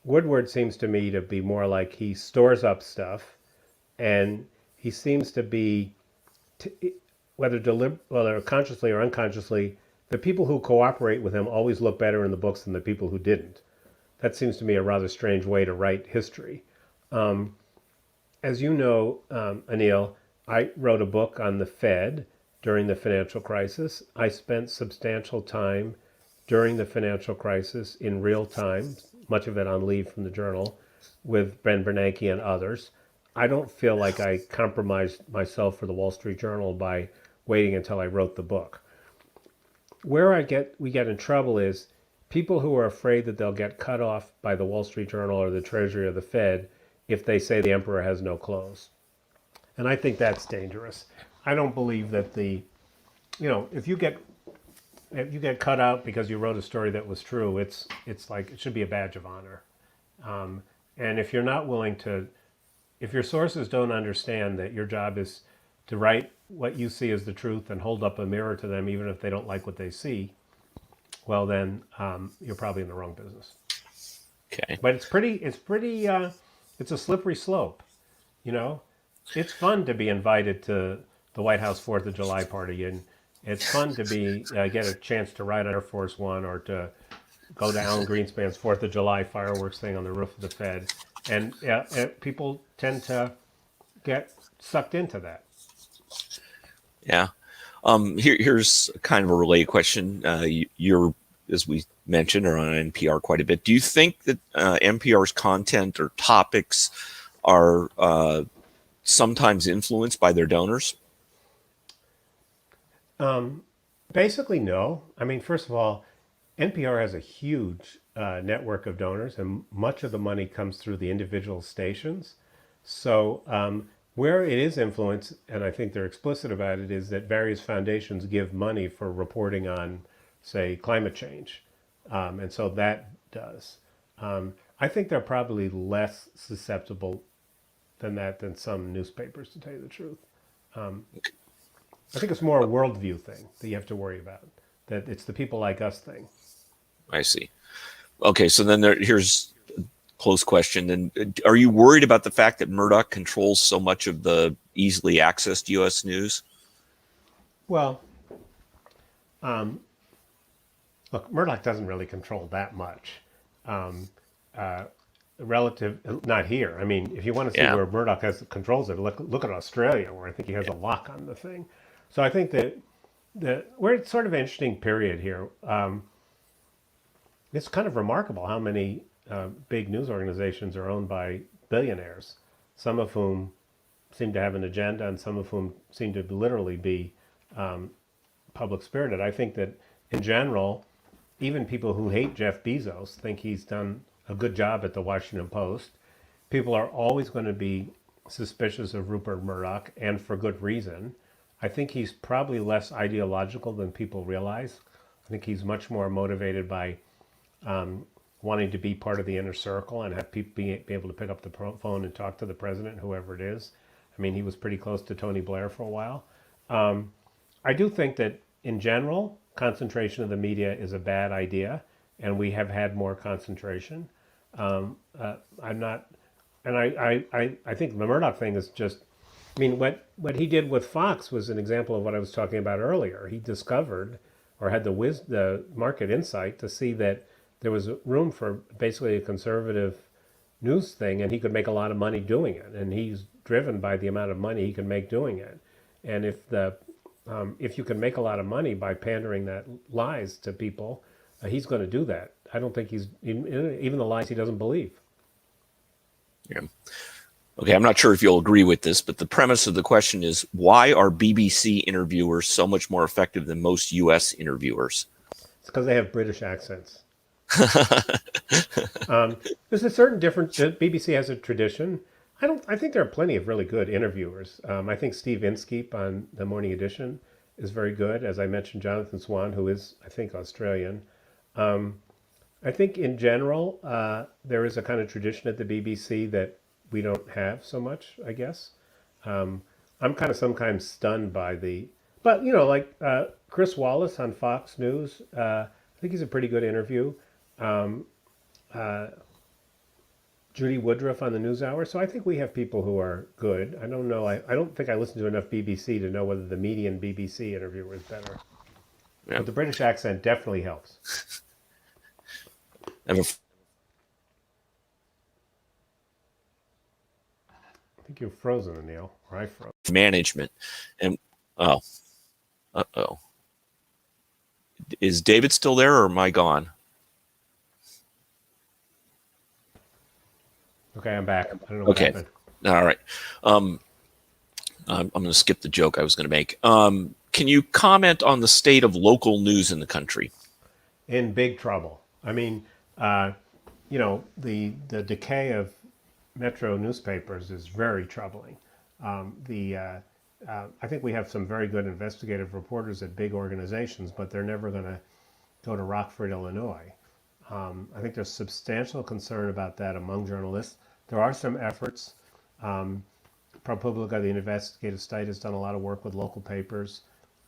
Woodward seems to me to be more like he stores up stuff, and he seems to be, whether consciously or unconsciously, the people who cooperate with him always look better in the books than the people who didn't. That seems to me a rather strange way to write history. As you know, Anil, I wrote a book on the Fed during the financial crisis. I spent substantial time during the financial crisis in real time, much of it on leave from the Journal, with Ben Bernanke and others. I don't feel like I compromised myself for the Wall Street Journal by waiting until I wrote the book. Where we get in trouble is people who are afraid that they'll get cut off by the Wall Street Journal or the Treasury or the Fed if they say the emperor has no clothes. And I think that's dangerous. I don't believe that if you get cut out because you wrote a story that was true, it's like it should be a badge of honor. And if you're not willing to, if your sources don't understand that your job is to write what you see as the truth and hold up a mirror to them, even if they don't like what they see, well then you're probably in the wrong business. Okay. But it's a slippery slope, It's fun to be invited to the White House 4th of July party, and it's fun to get a chance to ride on Air Force One or to go to Alan Greenspan's 4th of July fireworks thing on the roof of the Fed. And people tend to get sucked into that. Yeah. Here's kind of a related question. You're, as we mentioned, are on NPR quite a bit. Do you think that NPR's content or topics are sometimes influenced by their donors? Basically, no. I mean, first of all, NPR has a huge network of donors, and much of the money comes through the individual stations. So where it is influenced, and I think they're explicit about it, is that various foundations give money for reporting on, say, climate change. And so that does. I think they're probably less susceptible than some newspapers, to tell you the truth. I think it's more a worldview thing that you have to worry about, that it's the people like us thing. I see. Okay, so then here's a close question. Then, are you worried about the fact that Murdoch controls so much of the easily accessed U.S. news? Well, look, Murdoch doesn't really control that much. Relative, not here. I mean, if you want to see where Murdoch controls it, look at Australia, where I think he has a lock on the thing. So I think that we're at sort of an interesting period here. It's kind of remarkable how many big news organizations are owned by billionaires, some of whom seem to have an agenda and some of whom seem to literally be public spirited. I think that in general, even people who hate Jeff Bezos think he's done a good job at the Washington Post. People are always going to be suspicious of Rupert Murdoch, and for good reason. I think he's probably less ideological than people realize. I think he's much more motivated by wanting to be part of the inner circle and have people be able to pick up the phone and talk to the president, whoever it is. I mean, he was pretty close to Tony Blair for a while. I do think that in general, concentration of the media is a bad idea, and we have had more concentration. I'm not, and I think the Murdoch thing is just I mean, what he did with Fox was an example of what I was talking about earlier. He discovered, or had the market insight to see that there was room for basically a conservative news thing, and he could make a lot of money doing it. And he's driven by the amount of money he can make doing it. And if you can make a lot of money by pandering that lies to people, he's going to do that. I don't think he's even the lies he doesn't believe. Yeah. Okay, I'm not sure if you'll agree with this, but the premise of the question is, why are BBC interviewers so much more effective than most US interviewers? It's because they have British accents. There's a certain difference. The BBC has a tradition. I think there are plenty of really good interviewers. I think Steve Inskeep on the Morning Edition is very good. As I mentioned, Jonathan Swan, who is, I think, Australian. I think in general, there is a kind of tradition at the BBC that we don't have so much, I guess. I'm kind of sometimes stunned by but like Chris Wallace on Fox News, I think he's a pretty good interview. Judy Woodruff on the NewsHour. So I think we have people who are good. I don't know. I don't think I listen to enough BBC to know whether the median BBC interviewer is better. Yeah. But the British accent definitely helps. I think you're frozen, Neil, or I froze. Management. And, is David still there, or am I gone? Okay, I'm back. I don't know what happened. All right. I'm going to skip the joke I was going to make. Can you comment on the state of local news in the country? In big trouble. I mean, the decay of metro newspapers is very troubling. I think we have some very good investigative reporters at big organizations, but they're never going to go to Rockford, Illinois. I think there's substantial concern about that among journalists. There are some efforts. ProPublica, the investigative site, has done a lot of work with local papers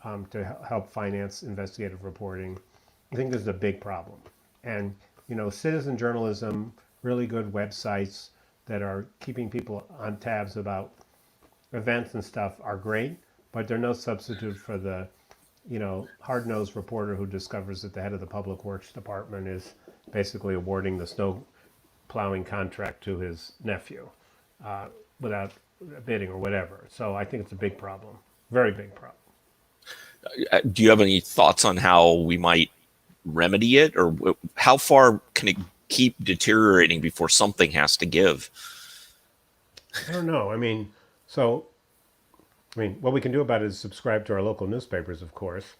to help finance investigative reporting. I think this is a big problem. And, citizen journalism, really good websites that are keeping people on tabs about events and stuff are great, but they're no substitute for the, hard-nosed reporter who discovers that the head of the public works department is basically awarding the snow plowing contract to his nephew without bidding or whatever. So I think it's a big problem, very big problem. Do you have any thoughts on how we might remedy it, or how far can it keep deteriorating before something has to give? I don't know. What we can do about it is subscribe to our local newspapers, of course.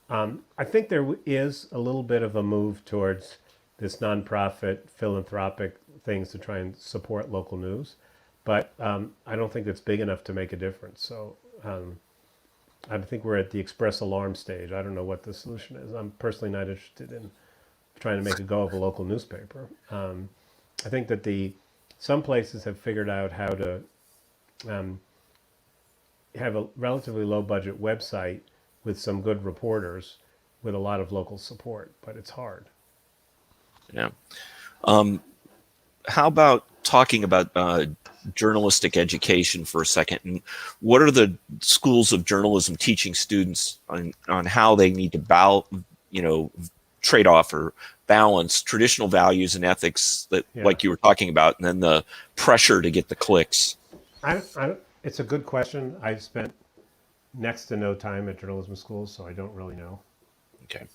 I think there is a little bit of a move towards this nonprofit, philanthropic things to try and support local news, but I don't think it's big enough to make a difference. So I think we're at the express alarm stage. I don't know what the solution is. I'm personally not interested in trying to make a go of a local newspaper. I think that some places have figured out how to have a relatively low budget website with some good reporters with a lot of local support, but it's hard. Yeah. How about talking about journalistic education for a second? And what are the schools of journalism teaching students on how they need to trade off or balance traditional values and ethics that, like you were talking about, and then the pressure to get the clicks? It's a good question. I've spent next to no time at journalism schools, so I don't really know. Okay.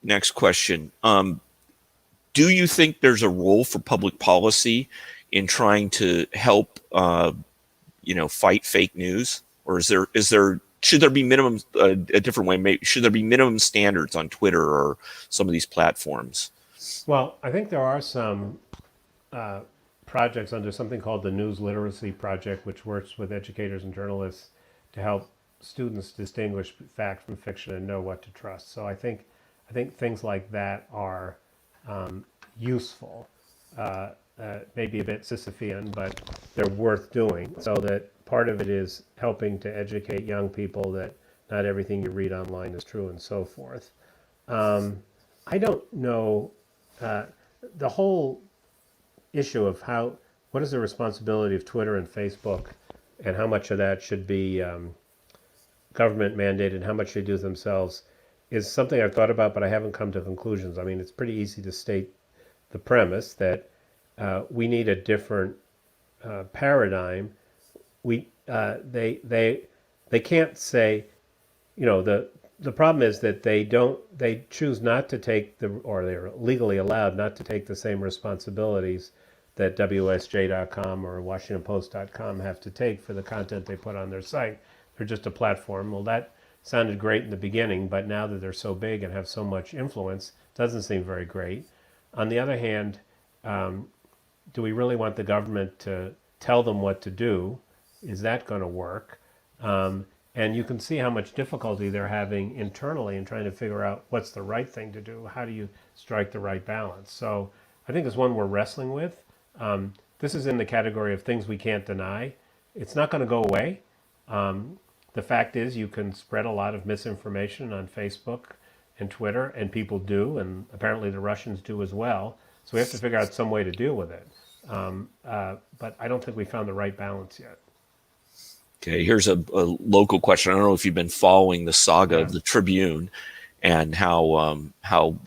Next question. Do you think there's a role for public policy in trying to help, fight fake news? Or should there be a different way? Maybe, should there be minimum standards on Twitter or some of these platforms? Well, I think there are some projects under something called the News Literacy Project, which works with educators and journalists to help students distinguish fact from fiction and know what to trust. So I think things like that are useful, maybe a bit Sisyphean, but they're worth doing. So that part of it is helping to educate young people that not everything you read online is true and so forth. I don't know the whole issue of how what is the responsibility of Twitter and Facebook, and how much of that should be government mandated, how much they do themselves, is something I've thought about, but I haven't come to conclusions. I mean, it's pretty easy to state the premise that we need a different paradigm. They can't say, the problem is that they choose not to take or they're legally allowed not to take the same responsibilities that WSJ.com or WashingtonPost.com have to take for the content they put on their site. They're just a platform. Well, that sounded great in the beginning, but now that they're so big and have so much influence, it doesn't seem very great. On the other hand, do we really want the government to tell them what to do? Is that going to work? And you can see how much difficulty they're having internally in trying to figure out what's the right thing to do. How do you strike the right balance? So I think it's one we're wrestling with. This is in the category of things we can't deny. It's not going to go away. The fact is you can spread a lot of misinformation on Facebook and Twitter, and people do, and apparently the Russians do as well. So we have to figure out some way to deal with it. But I don't think we found the right balance yet. Okay, here's a local question. I don't know if you've been following the saga of the Tribune and how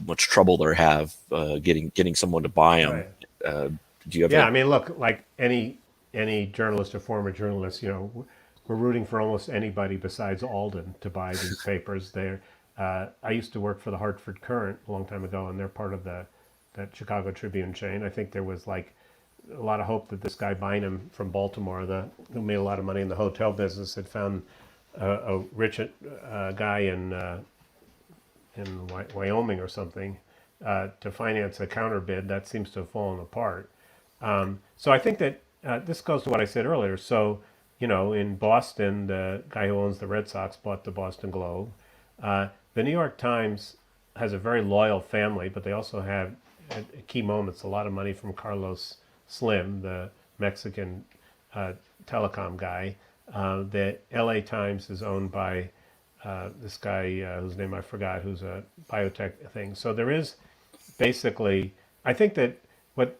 much trouble they have getting someone to buy them. Right. Do you have? I mean, look, like any journalist or former journalist, we're rooting for almost anybody besides Alden to buy these papers. I used to work for the Hartford Courant a long time ago, and they're part of that Chicago Tribune chain. I think there was like a lot of hope that this guy Bynum from Baltimore, who made a lot of money in the hotel business, had found a rich guy in Wyoming or something to finance a counterbid. That seems to have fallen apart. So I think that this goes to what I said earlier. So, in Boston, the guy who owns the Red Sox bought the Boston Globe. The New York Times has a very loyal family, but they also have, at key moments, a lot of money from Carlos Slim, the Mexican telecom guy. The LA Times is owned by this guy whose name I forgot, who's a biotech thing. So there is basically, I think that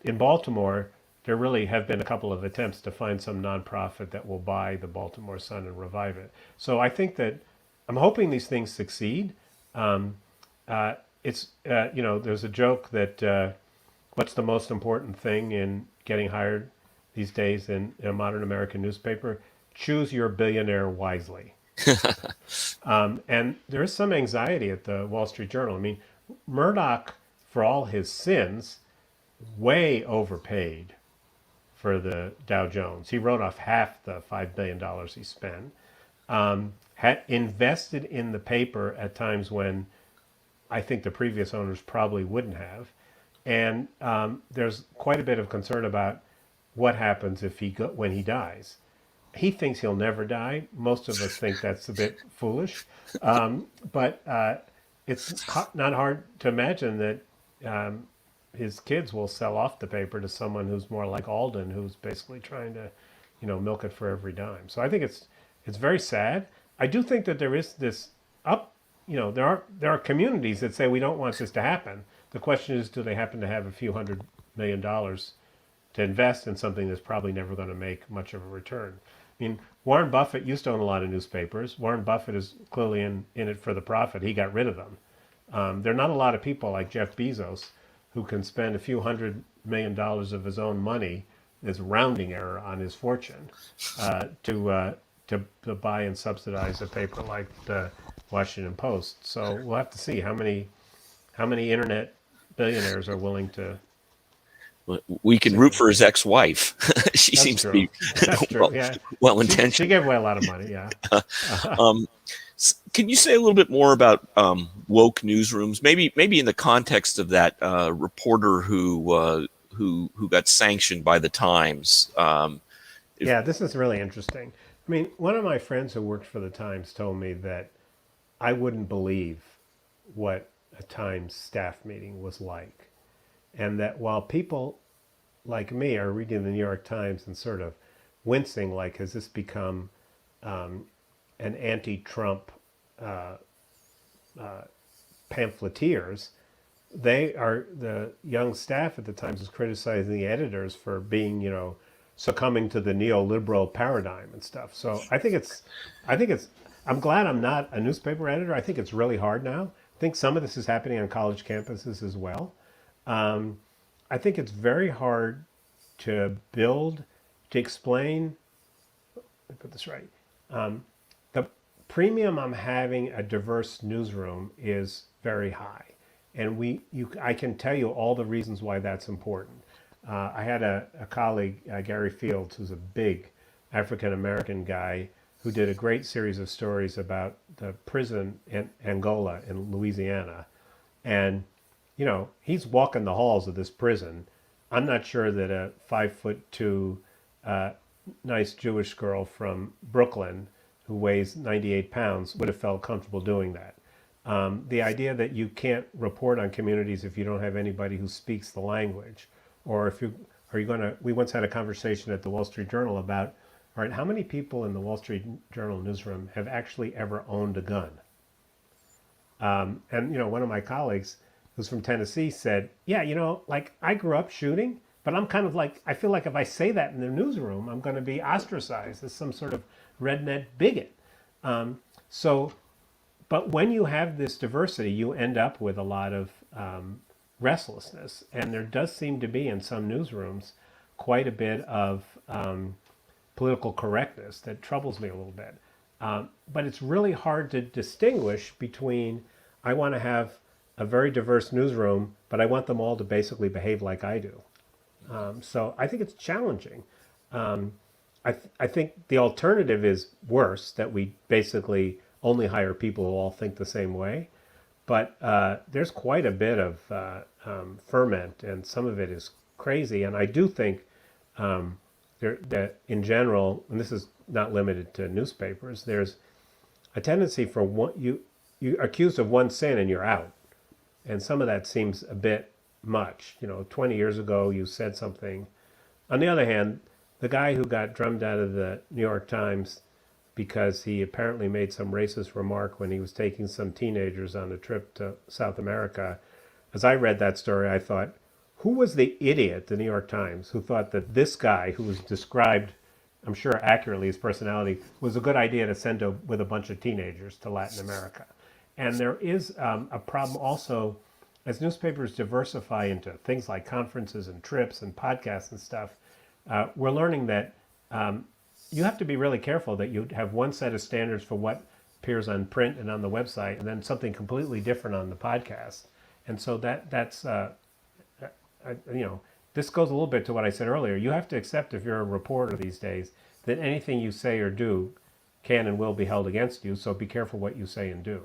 in Baltimore, there really have been a couple of attempts to find some nonprofit that will buy the Baltimore Sun and revive it. So I think that I'm hoping these things succeed. There's a joke that what's the most important thing in getting hired these days in a modern American newspaper? Choose your billionaire wisely. And there is some anxiety at the Wall Street Journal. I mean, Murdoch, for all his sins, way overpaid for the Dow Jones. He wrote off half the $5 billion he spent. Had invested in the paper at times when I think the previous owners probably wouldn't have. And there's quite a bit of concern about what happens when he dies. He thinks he'll never die. Most of us think that's a bit foolish. But it's not hard to imagine that his kids will sell off the paper to someone who's more like Alden, who's basically trying to, milk it for every dime. So I think it's very sad. I do think that there is this there are communities that say we don't want this to happen. The question is, do they happen to have a few $100 million to invest in something that's probably never going to make much of a return? I mean, Warren Buffett used to own a lot of newspapers. Warren Buffett is clearly in it for the profit. He got rid of them. There are not a lot of people like Jeff Bezos who can spend a few $100 million of his own money, as rounding error on his fortune, to buy and subsidize a paper like the Washington Post. So we'll have to see how many internet billionaires are willing to. We can root for his ex-wife. She That's seems true. to be That's true. Yeah. well-intentioned. She gave away a lot of money. Yeah. Can you say a little bit more about woke newsrooms? Maybe in the context of that reporter who got sanctioned by the Times. Yeah, this is really interesting. I mean, one of my friends who worked for the Times told me that I wouldn't believe what a Times staff meeting was like. And that while people like me are reading the New York Times and sort of wincing, like, has this become an anti-Trump pamphleteers, the young staff at the Times is criticizing the editors for being, succumbing to the neoliberal paradigm and stuff. So I think it's I'm glad I'm not a newspaper editor. I think it's really hard now. I think some of this is happening on college campuses as well. I think it's very hard to explain, let me put this right. The premium I'm having a diverse newsroom is very high. And I can tell you all the reasons why that's important. I had a colleague, Gary Fields, who's a big African-American guy who did a great series of stories about the prison in Angola in Louisiana. And, he's walking the halls of this prison. I'm not sure that a 5'2" nice Jewish girl from Brooklyn who weighs 98 pounds would have felt comfortable doing that. The idea that you can't report on communities if you don't have anybody who speaks the language, or we once had a conversation at the Wall Street Journal about, all right, how many people in the Wall Street Journal newsroom have actually ever owned a gun? And one of my colleagues who's from Tennessee said, yeah, like I grew up shooting, but I'm kind of like, I feel like if I say that in the newsroom, I'm going to be ostracized as some sort of redneck bigot. But when you have this diversity, you end up with a lot of restlessness. And there does seem to be in some newsrooms quite a bit of political correctness that troubles me a little bit. But it's really hard to distinguish between, I want to have a very diverse newsroom, but I want them all to basically behave like I do. So I think it's challenging. I think the alternative is worse, that we basically only hire people who all think the same way. But there's quite a bit of ferment, and some of it is crazy. And I do think that in general, and this is not limited to newspapers, there's a tendency for you're accused of one sin and you're out. And some of that seems a bit much. 20 years ago you said something. On the other hand, the guy who got drummed out of the New York Times because he apparently made some racist remark when he was taking some teenagers on a trip to South America, as I read that story, I thought, who was the idiot at the New York Times who thought that this guy, who was described, I'm sure accurately, his personality, was a good idea to send with a bunch of teenagers to Latin America? And there is a problem also, as newspapers diversify into things like conferences and trips and podcasts and stuff, we're learning that you have to be really careful that you have one set of standards for what appears on print and on the website, and then something completely different on the podcast. And so that's this goes a little bit to what I said earlier. You have to accept, if you're a reporter these days, that anything you say or do can and will be held against you. So be careful what you say and do.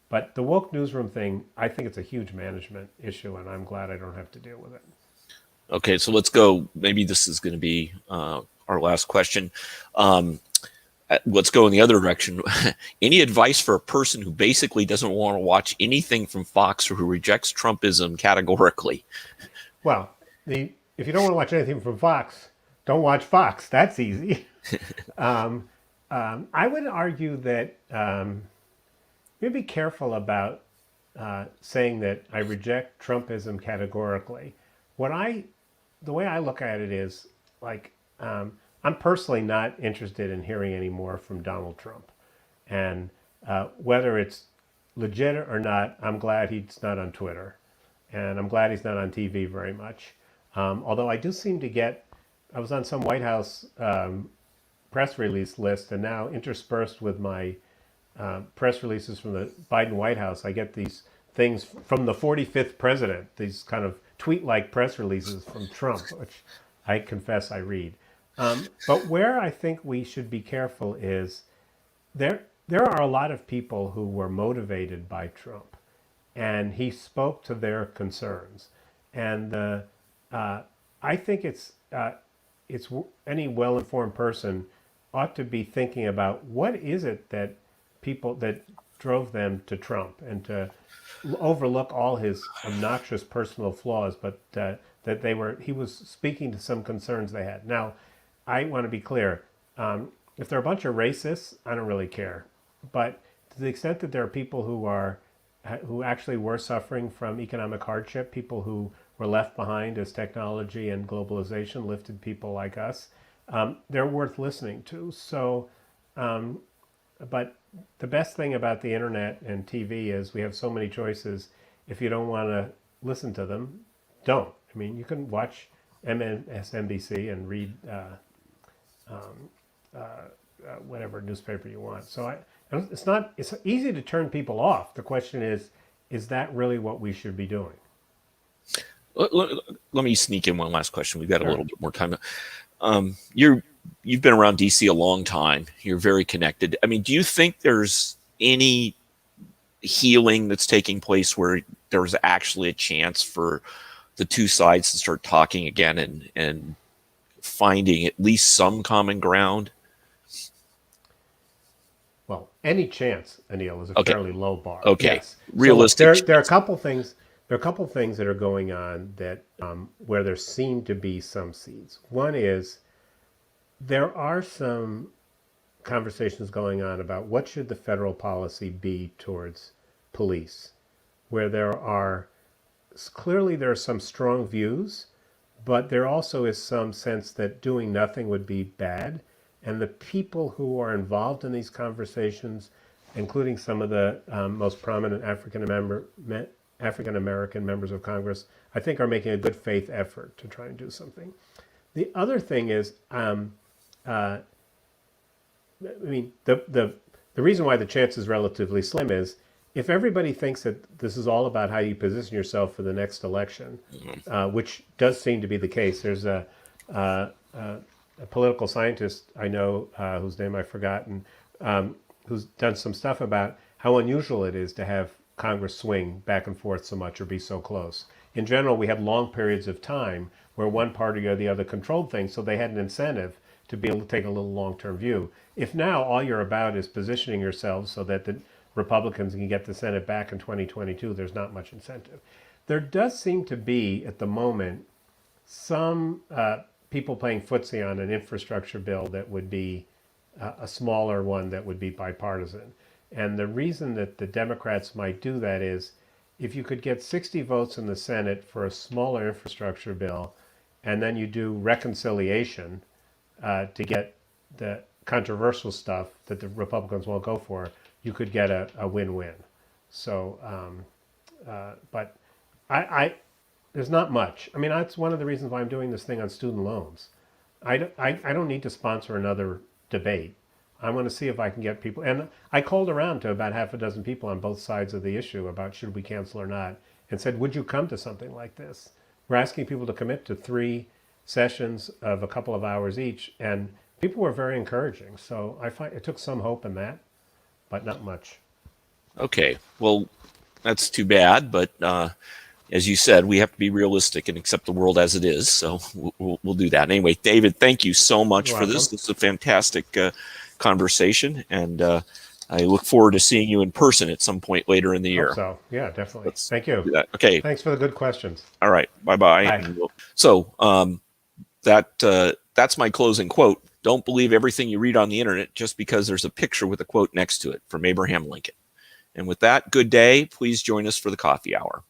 But the woke newsroom thing, I think it's a huge management issue, and I'm glad I don't have to deal with it. Okay, so let's go. Maybe this is going to be our last question. Let's go in the other direction. Any advice for a person who basically doesn't want to watch anything from Fox, or who rejects Trumpism categorically? Well, if you don't want to watch anything from Fox, don't watch Fox. That's easy. I would argue that you be careful about saying that I reject Trumpism categorically. The way I look at it is like, I'm personally not interested in hearing any more from Donald Trump. And whether it's legit or not, I'm glad he's not on Twitter. And I'm glad he's not on TV very much. Although I do seem to I was on some White House press release list, and now interspersed with my press releases from the Biden White House, I get these things from the 45th president, these kind of tweet-like press releases from Trump, which I confess I read. But where I think we should be careful is there are a lot of people who were motivated by Trump, and he spoke to their concerns. And I think it's any well-informed person ought to be thinking about what is it that drove them to Trump, and to overlook all his obnoxious personal flaws, but that he was speaking to some concerns they had. Now, I want to be clear. If they're a bunch of racists, I don't really care. But to the extent that there are people who actually were suffering from economic hardship, people who were left behind as technology and globalization lifted people like us, they're worth listening to. So, but the best thing about the internet and TV is we have so many choices. If you don't want to listen to them, don't. I mean, you can watch MSNBC and read whatever newspaper you want. So it's easy to turn people off. The question is that really what we should be doing? Let me sneak in one last question. We've got Sure. a little bit more time. You've been around DC a long time. You're very connected. I mean, do you think there's any healing that's taking place where there's actually a chance for the two sides to start talking again and finding at least some common ground? Well, any chance, Anil, is a Okay. fairly low bar. Okay. Yes. Realistic. So there are a couple things. There are a couple things that are going on that where there seem to be some seeds. One is there are some conversations going on about what should the federal policy be towards police, where there are some strong views, but there also is some sense that doing nothing would be bad. And the people who are involved in these conversations, including some of the most prominent African American members of Congress, I think are making a good faith effort to try and do something. The other thing is, I mean, the reason why the chance is relatively slim is if everybody thinks that this is all about how you position yourself for the next election, which does seem to be the case. There's a political scientist I know, whose name I've forgotten, who's done some stuff about how unusual it is to have Congress swing back and forth so much or be so close. In general, we had long periods of time where one party or the other controlled things, so they had an incentive to be able to take a little long-term view. If now all you're about is positioning yourselves so that the Republicans can get the Senate back in 2022, there's not much incentive. There does seem to be, at the moment, some people playing footsie on an infrastructure bill that would be a smaller one that would be bipartisan. And the reason that the Democrats might do that is if you could get 60 votes in the Senate for a smaller infrastructure bill, and then you do reconciliation to get the controversial stuff that the Republicans won't go for, you could get a win-win. So, but there's not much. I mean, that's one of the reasons why I'm doing this thing on student loans. I don't need to sponsor another debate. I want to see if I can get people. And I called around to about half a dozen people on both sides of the issue about should we cancel or not, and said, would you come to something like this? We're asking people to commit to 3 sessions of a couple of hours each, and people were very encouraging. So I find it took some hope in that, but not much. Okay. Well, that's too bad, but as you said, we have to be realistic and accept the world as it is. So we'll do that. Anyway, David, thank you so much for this. This is a fantastic conversation, and I look forward to seeing you in person at some point later in the year. Hope so, yeah, definitely. Thank you. Okay. Thanks for the good questions. All right. Bye-bye. Bye. So that's my closing quote. Don't believe everything you read on the internet just because there's a picture with a quote next to it from Abraham Lincoln. And with that, good day. Please join us for the coffee hour.